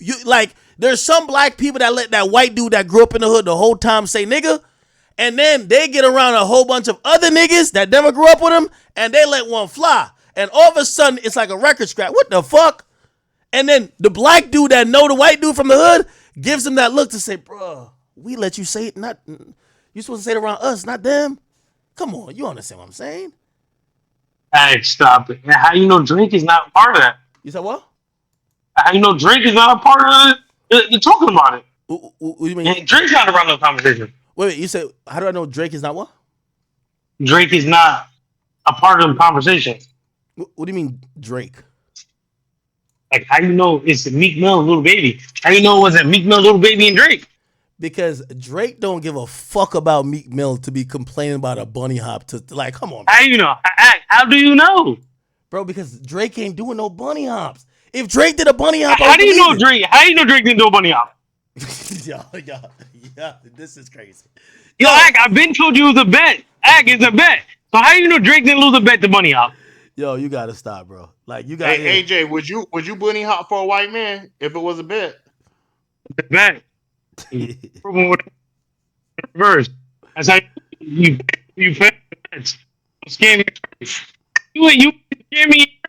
there's some black people that let that white dude that grew up in the hood the whole time say nigga, and then they get around a whole bunch of other niggas that never grew up with him, and they let one fly. And all of a sudden, it's like a record scratch. What the fuck? And then the black dude that know the white dude from the hood gives him that look to say, bro, we let you say it, not you supposed to say it around us, not them. Come on, you understand what I'm saying? Hey, stop it. How you know Drake is not part of that? You said what? How you know Drake is not a part of it? You're talking about it. What do you mean? And Drake's not around the conversation. Wait, you said, how do I know Drake is not what? Drake is not a part of the conversation. What do you mean Drake? Like, how you know it's Meek Mill and Lil Baby? How you know it wasn't Meek Mill, Lil Baby, and Drake? Because Drake don't give a fuck about Meek Mill to be complaining about a bunny hop to like, come on, bro. How you know? How do you know? Bro, because Drake ain't doing no bunny hops. If Drake did a bunny hop, how do you know Drake? How do you know Drake didn't do a bunny hop? yo, this is crazy. Yo, I've been told you it was a bet. It's a bet. So how do you know Drake didn't lose a bet to bunny hop? Yo, you gotta stop, bro. Like you got. Hey, AJ, would you bunny hop for a white man if it was a bet? The bet. Reverse. That's how you bet bets. Scam me. You scam me.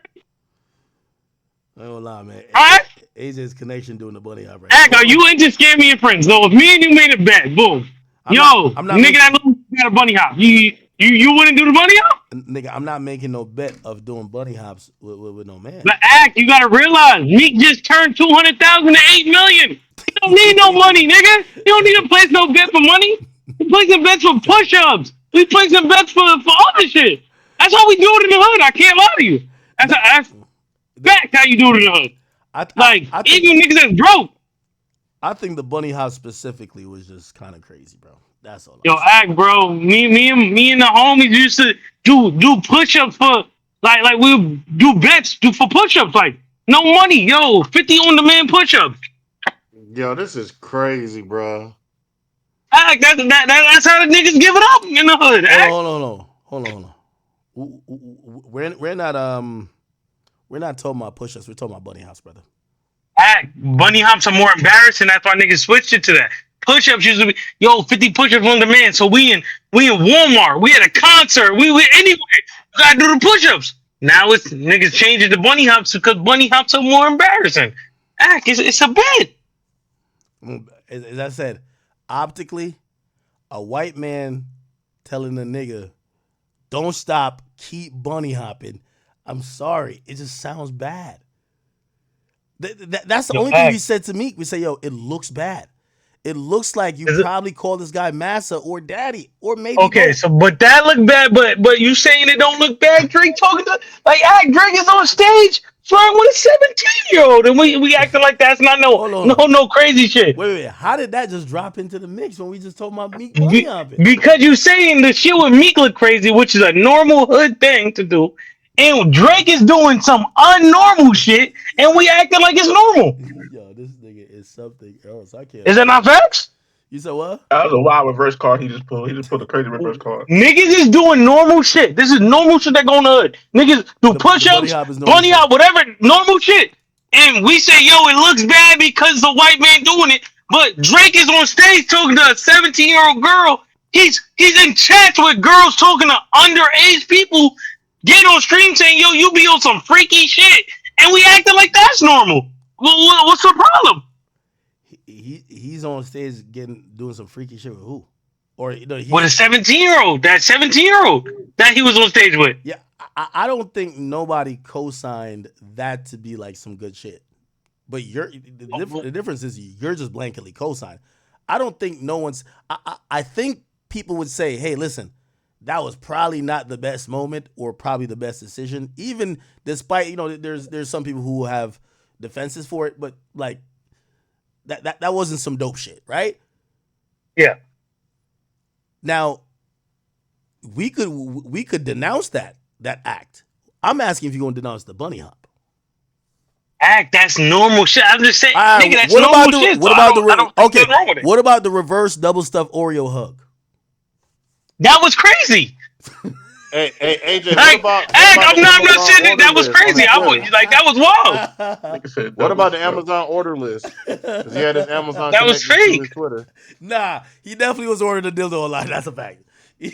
I don't lie, man. Alright? AJ's connection doing the bunny hop right now. Are you into scamming your friends? So if me and you made a bet, boom. I'm not nigga, that lose got a bunny hop. You wouldn't do the bunny hop? Nigga, I'm not making no bet of doing bunny hops with no man. But you gotta realize, Meek just turned 200,000 to 8 million. You don't need no money, nigga. You don't need to place no bet for money. We placing bets for push-ups. We placing bets for other shit. That's how we do it in the hood. I can't lie to you. That's fact how you do it in the hood. I think, even niggas that's broke. I think the bunny hop specifically was just kind of crazy, bro. That's all. Yo, bro. Me and the homies used to do push-ups for like we do bets for push-ups. Like no money, yo, 50 on demand push-ups. Yo, this is crazy, bro. That's how the niggas give it up in the hood. Hold on. We're not talking about push-ups. We're talking about bunny hops, brother. Bunny hops are more embarrassing. That's why niggas switched it to that. Push-ups used to be 50 push-ups on demand. So we in Walmart. We at a concert. We anywhere. You gotta do the push-ups. Now it's niggas changing to bunny hops because bunny hops are more embarrassing. It's a bet. As I said, optically, a white man telling a nigga, don't stop, keep bunny hopping. I'm sorry. It just sounds bad. That's the only thing we said to Meek. We say, yo, it looks bad. It looks like you probably call this guy Massa or Daddy or maybe. Okay, both. So but that look bad. But you saying it don't look bad? Drake talking to Drake is on stage flying with a 17-year-old, and we acting like that's not no crazy shit. Wait. How did that just drop into the mix when we just told about Meek money of it? Because you saying the shit with Meek look crazy, which is a normal hood thing to do, and Drake is doing some unnormal shit, and we acting like it's normal. Yo, this nigga is something else. I can't. Is that not facts? You said what? That was a wild reverse card he just pulled. He just pulled a crazy reverse card. Niggas is doing normal shit. This is normal shit that go in the hood. Niggas do push-ups, bunny hop, whatever, normal shit. And we say, yo, it looks bad because the white man doing it. But Drake is on stage talking to a 17-year-old girl. He's in chats with girls talking to underage people. Get on stream saying, yo, you be on some freaky shit. And we acting like that's normal. Well, what's the problem? He's on stage doing some freaky shit with who? Or with a 17-year-old. That 17-year-old that he was on stage with. Yeah, I don't think nobody co-signed that to be like some good shit. But the difference is you're just blanketly co-signed. I don't think no one's. I think people would say, hey, listen, that was probably not the best moment or probably the best decision. Even despite there's some people who have defenses for it, but like. That wasn't some dope shit, right? Yeah. Now, we could denounce that act. I'm asking if you're gonna denounce the bunny hop. Act, that's normal shit. I'm just saying, nigga, that's normal shit. What about the reverse double stuffed Oreo hug? That was crazy. Hey, AJ, I'm not saying that was crazy. That was wild. What about the Amazon order list? Because he had his Amazon. That was fake. His Twitter. Nah, he definitely was ordering a dildo online. That's a fact. Yo,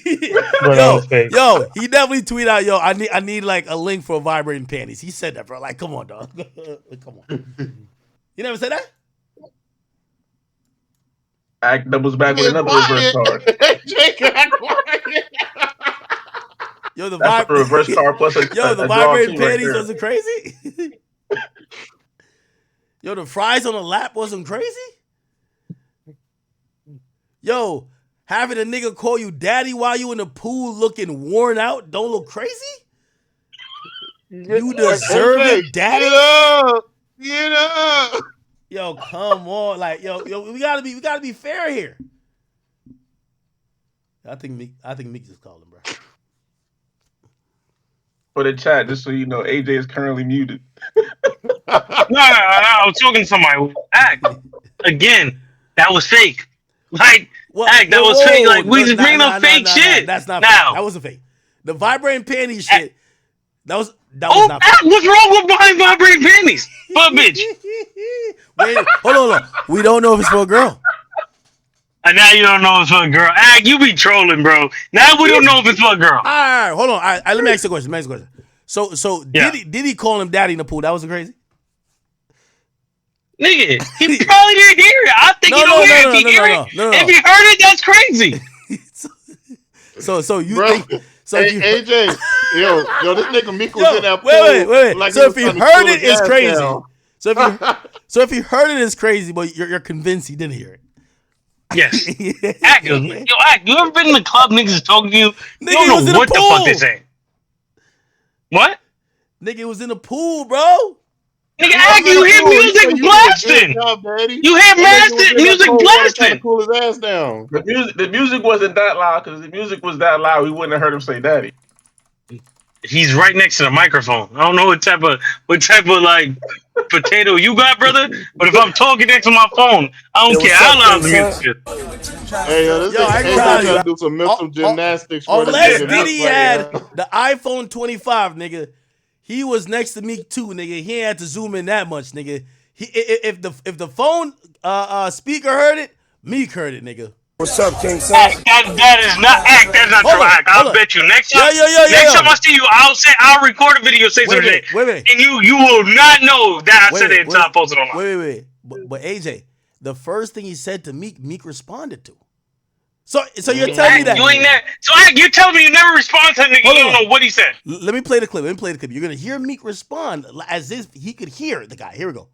he definitely tweeted out, yo, I need like a link for vibrating panties. He said that, bro. Like, come on, dog. Come on. You never said that? Act doubles back with another reverse card. Yo, the reverse card plus the vibrating panties wasn't crazy. Yo, the fries on the lap wasn't crazy. Yo, having a nigga call you daddy while you in the pool looking worn out don't look crazy. You deserve it, daddy. Get up. Yo, come on, like yo, we gotta be fair here. I think Meek just called him, bro. For the chat, just so you know, AJ is currently muted. No, I was talking to somebody. Act again. That was fake. Like, Act, that was fake. Like, we just bringing up fake shit. That's not now. Fake. That wasn't fake. The vibrating panties shit. That was not fake. What's wrong with buying vibrating panties? Fuck, bitch. Wait, hold on. We don't know if it's for a girl. And now you don't know if it's for a girl. You be trolling, bro. Now we don't know if it's for a girl. All right, hold on. All right, let me ask you a question. So did he call him daddy in the pool? That wasn't crazy? Nigga, he probably didn't hear it. I think he don't hear it. If he hear it, if he heard it, that's crazy. So you think... So AJ, yo, this nigga Meek was in that pool. Wait. Like so if he heard it, it's crazy. So if you heard it, it's crazy, but you're convinced he didn't hear it. Yes. Act, you ever been in the club, niggas talking to you? You don't know what the fuck they saying. What? Nigga was in the pool, bro. Nigga, Act, you hear music blasting. You hear music blasting. Cool his ass down. The music wasn't that loud, because if the music was that loud, we wouldn't have heard him say daddy. He's right next to the microphone. I don't know what type of like potato you got, brother. But if I'm talking next to my phone, I don't care how loud the music is. Hey, I gotta do some mental gymnastics. Unless Diddy had the iPhone 25, nigga, he was next to me too, nigga. He ain't had to zoom in that much, nigga. If the phone speaker heard it, Meek heard it, nigga. What's up, King Son? That is not Act. That's not true. Act. I'll bet you next time. Next time I see you, I'll record a video, say some shit, and you will not know that I said it until I post it online. Wait. But AJ, the first thing he said to Meek responded to. So you're telling me that you ain't there. So Act, you're telling me you never respond to a nigga. You don't know what he said. Let me play the clip. You're gonna hear Meek respond as if he could hear the guy. Here we go.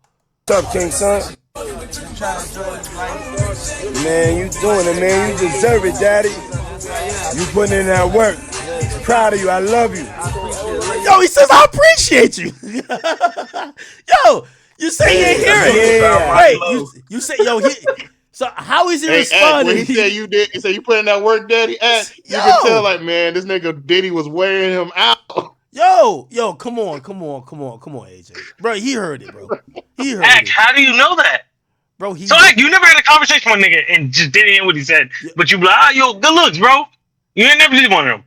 What's up, King Son? Man, you doing it, man. You deserve it, daddy. You putting in that work. Proud of you. I love you. Yo, Yo, he says I appreciate you. Yo, you say you ain't hear it. Yeah. Wait, you say so how is he Hey, when responding? he said you did, he said you put in that work, Daddy. You can tell, like, man, this nigga Diddy was wearing him out. Yo, come on, AJ, bro. He heard it, bro. He heard Act, it, how do you know that? bro. So Act, you never had a conversation with a nigga and just didn't hear what he said, but you be like, yo, good looks, bro. You ain't never did one of them.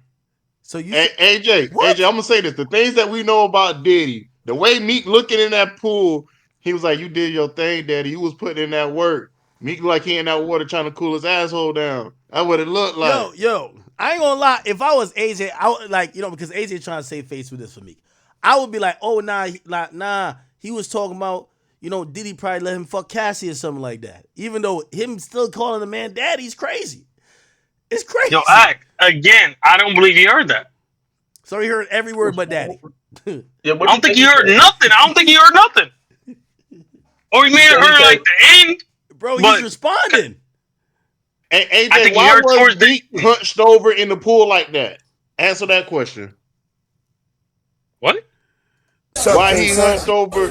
So you Hey, AJ, what? I'm gonna say this: the things that we know about Diddy, the way Meek looking in that pool, he was like, "You did your thing, Daddy. You was putting in that work." Meek like he in that water trying to cool his asshole down. That's what it looked like. Yo, I ain't gonna lie. If I was AJ, I would like because AJ trying to save face with this for me. I would be like, oh nah. He was talking about Diddy probably let him fuck Cassie or something like that. Even though him still calling the man daddy's crazy. It's crazy. Yo, Act, again, I don't believe you heard that. So he heard every word but daddy. Yeah, I don't think you heard nothing. I don't think you heard nothing. Or he may have heard like the end. Bro, but he's responding. Hey, I AJ, think he why heard was towards the Meek hunched over in the pool like that? Answer that question. what? Why he hunched over?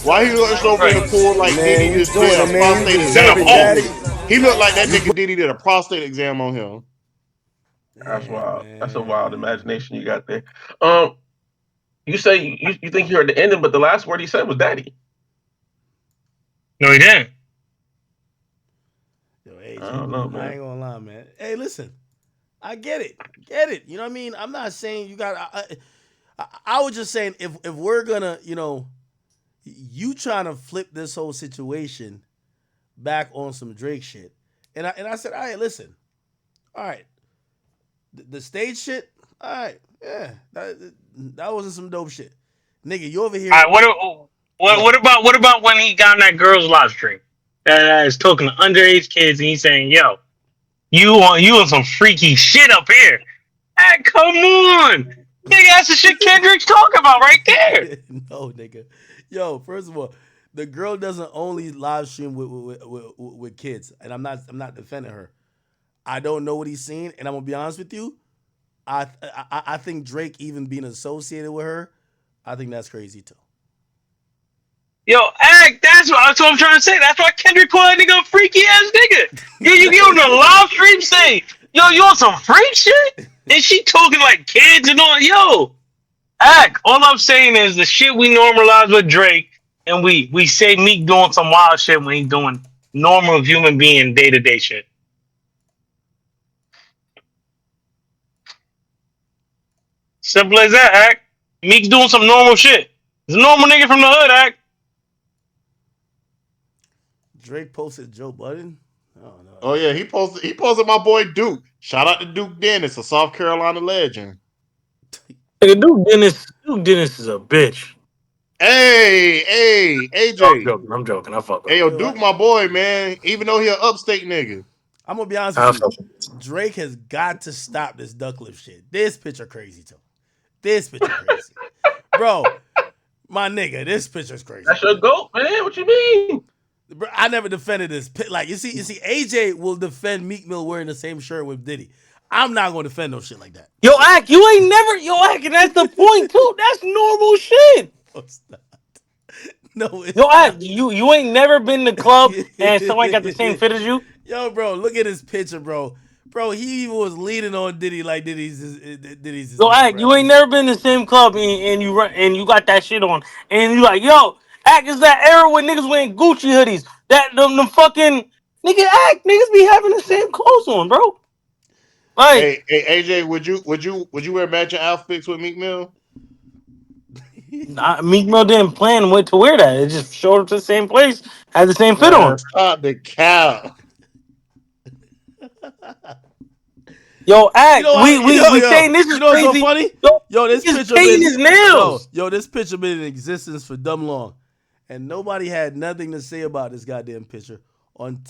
Why he hunched over in Right. the pool like Man, Diddy you just doing did a it, man. You prostate deserve exam it, on Daddy. him? He looked like that nigga Diddy did a prostate exam on him. That's wild. That's a Man. wild imagination you got there. You say you think you heard the ending, but the last word he said was "daddy." No, he didn't. Yo, I AJ, don't know, I man. ain't gonna lie, man. Hey, listen, I get it. You know what I mean? I'm not saying you got. I was just saying if we're gonna, you trying to flip this whole situation back on some Drake shit, and I said, all right, listen, all right, the stage shit, all right, yeah, that wasn't some dope shit, nigga. You over here? All right, what about when he got on that girl's live stream that is talking to underage kids and he's saying, "Yo, you on some freaky shit up here." Hey, come on, nigga, that's the shit Kendrick's talking about right there. No, nigga. Yo, first of all, the girl doesn't only live stream with kids, and I'm not defending her. I don't know what he's seen, and I'm gonna be honest with you. I think Drake even being associated with her, I think that's crazy too. Yo, Act, that's what I'm trying to say. That's why Kendrick called that nigga a freaky ass nigga. Yo, you get on the live stream saying, "Yo, you on some freak shit?" And she talking like kids and all. Yo, Act, all I'm saying is the shit we normalize with Drake, and we say Meek doing some wild shit when he's doing normal human being day to day shit. Simple as that, Act. Meek's doing some normal shit. He's a normal nigga from the hood, Act. Drake posted Joe Budden. Oh no. Oh yeah, he posted my boy Duke. Shout out to Duke Dennis, a South Carolina legend. Nigga, Duke Dennis is a bitch. Hey, No, I'm AJ. joking. I'm joking. I fuck with Hey, him. yo, Wait, Duke, what? my boy, man. Even though he an upstate nigga. I'm gonna be honest with I you. fuck with him. Drake has got to stop this duck lift shit. This picture crazy too. This picture crazy, bro. My nigga, this picture's crazy. That's your goat, man. What you mean? Bro, I never defended this. Like you see, AJ will defend Meek Mill wearing the same shirt with Diddy. I'm not gonna defend no shit like that. Yo, Ack, you ain't never Ack, and that's the point too. That's normal shit. No, it's not. No, it's Yo, Ack, not. you ain't never been to the club and somebody got the same fit as you. Yo, bro, look at his picture, bro. Bro, he even was leaning on Diddy like Diddy's his Yo, man, Ack, bro. you ain't never been in the same club and you got that shit on and you like, yo, Ack, is that era when niggas wearing Gucci hoodies? That them fucking nigga Ack, niggas be having the same clothes on, bro. Like, Hey, AJ, would you wear matching outfits with Meek Mill? Meek Mill didn't plan to wear that. It just showed up to the same place, had the same fit Man, on. stop the cow. Yo, You Act, know what? we saying this is You know what's so crazy. funny? Yo, Yo, this he's picture painting been his nails. this picture been in existence for dumb long, and nobody had nothing to say about this goddamn picture And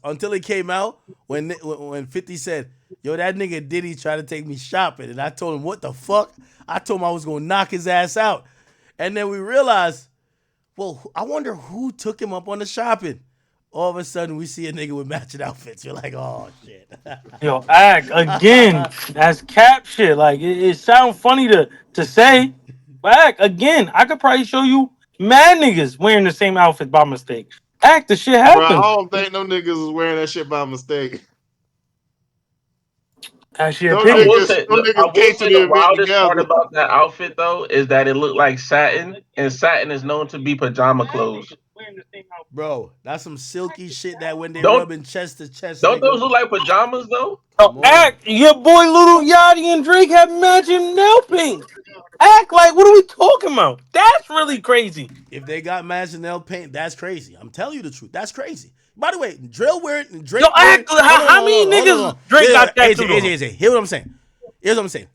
until it came out when 50 said, "Yo, that nigga Diddy tried to take me shopping," and I told him, "What the fuck?" I told him I was gonna knock his ass out, and then we realized, well, I wonder who took him up on the shopping. All of a sudden, we see a nigga with matching outfits. You're like, oh shit. Yo, act again. That's cap shit. Like it sounds funny to say, but act again. I could probably show you mad niggas wearing the same outfit by mistake. Act, the shit Bro, I happens. don't think them niggas is wearing that shit by mistake. That's your Them I opinion. will niggas, say, them I niggas will came to say the the event wildest part together. about that outfit though is that it looked like satin, and satin is known to be pajama clothes. Bro, that's some silky shit that when they Don't rubbing chest to chest, don't those nigga. look like pajamas though? Come Yo, on. act, your boy Little Yachty and Drake have matching nail paint. Act like, what are we talking about? That's really crazy. If they got matching nail paint, that's crazy. I'm telling you the truth. That's crazy. By the way, Yo, Drake wearing. act, how, Hold on, how hold many on, hold on, hold niggas on. Drake Yeah, got AJ, tattooed on him? AJ. Hear what I'm saying? Here's what I'm saying.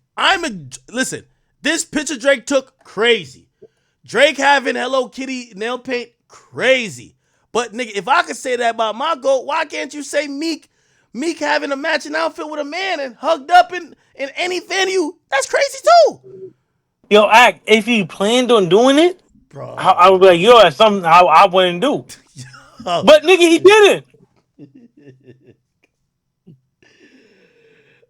Listen. This picture Drake took crazy. Drake having Hello Kitty nail paint crazy. But nigga, if I could say that about my goat, why can't you say Meek? Meek having a matching outfit with a man and hugged up in any venue? That's crazy too, Yo, act, if he planned on doing it, I would bro. be like, yo, that's something I wouldn't do. Oh, But nigga, he didn't.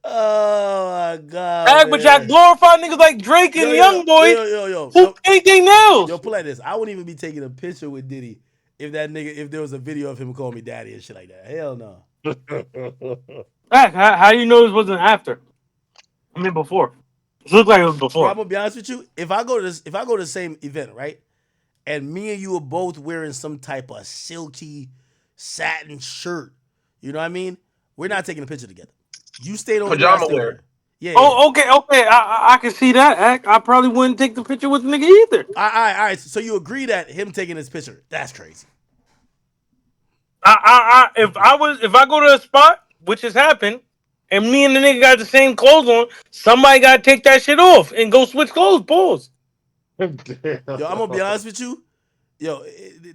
oh my god, Act, but y'all man. glorify niggas like Drake Yo, and yo, Young yo, Boy yo, yo, yo, who yo, paint their yo, nails. pull like this. I wouldn't even be taking a picture with Diddy if there was a video of him calling me daddy and shit like that. Hell no. Act, how you know this wasn't after? I mean, before. It looked like it was Bro, I'm before. gonna be honest with you. If I go to the same event, right, and me and you are both wearing some type of silky satin shirt, you know what I mean? We're not taking a picture together. You stayed over there, I Pajama stay over wear. there. Yeah, yeah, yeah. Oh, okay. I can see that. Act, I probably wouldn't take the picture with the nigga either. All right. So you agree that him taking his picture, that's crazy. If I go to a spot, which has happened, and me and the nigga got the same clothes on, somebody gotta take that shit off and go switch clothes. Pause. Yo, I'm gonna be honest with you. Yo,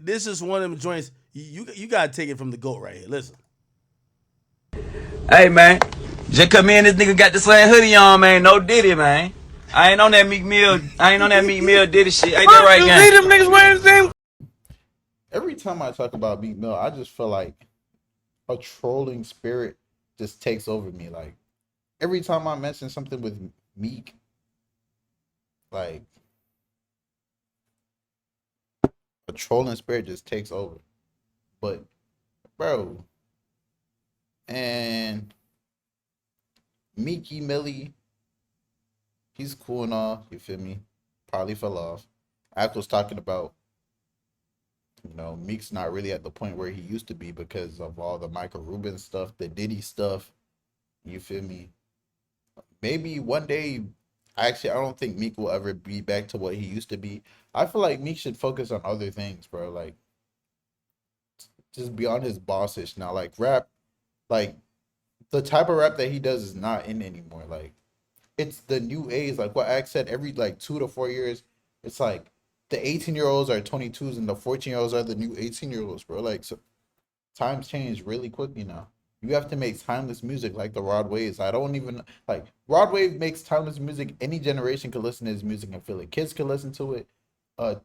this is one of them joints. You gotta take it from the goat right here. Listen. Hey man, just come in. This nigga got the same hoodie on, man. No Diddy, man. I ain't on that Meek Mill. I ain't on that Meek Mill Diddy shit. Ain't that What? right, You see gang? them niggas wearing the same? Every time I talk about Meek Mill, I just feel like a trolling spirit just takes over me. Like every time I mention something with Meek, like a trolling spirit just takes over. But bro, and Meeky Millie, he's cool and all. You feel me? Probably fell off. I was talking about, Meek's not really at the point where he used to be because of all the Michael Rubin stuff, the Diddy stuff. You feel me? Maybe one day, actually, I don't think Meek will ever be back to what he used to be. I feel like Meek should focus on other things, bro. Like, just be on his bossish now. Like, rap, like, the type of rap that he does is not in anymore. Like, it's the new age. Like what Axe said, every like 2 to 4 years, it's like the 18-year-olds are 22s and the 14-year-olds are the new 18-year-olds, bro. Like, so times change really quickly now. You have to make timeless music like the Rod Waves. I don't even like Rod Wave makes timeless music. Any generation could listen to his music and feel it. Kids can listen to it. Uh,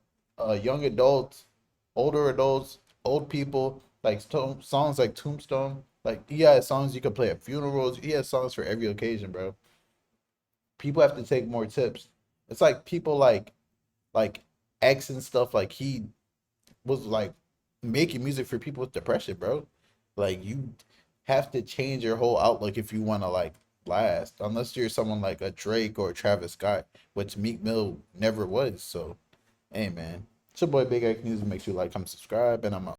young adults, older adults, old people. Like songs like Tombstone. Like he has songs you can play at funerals. He has songs for every occasion, bro. People have to take more tips. It's like people like X and stuff. Like he was like making music for people with depression, bro. Like you have to change your whole outlook if you want to like last. Unless you're someone like a Drake or a Travis Scott, which Meek Mill never was. So, hey man, it's your boy Big X News. Make sure you like, comment, subscribe, and I'm out.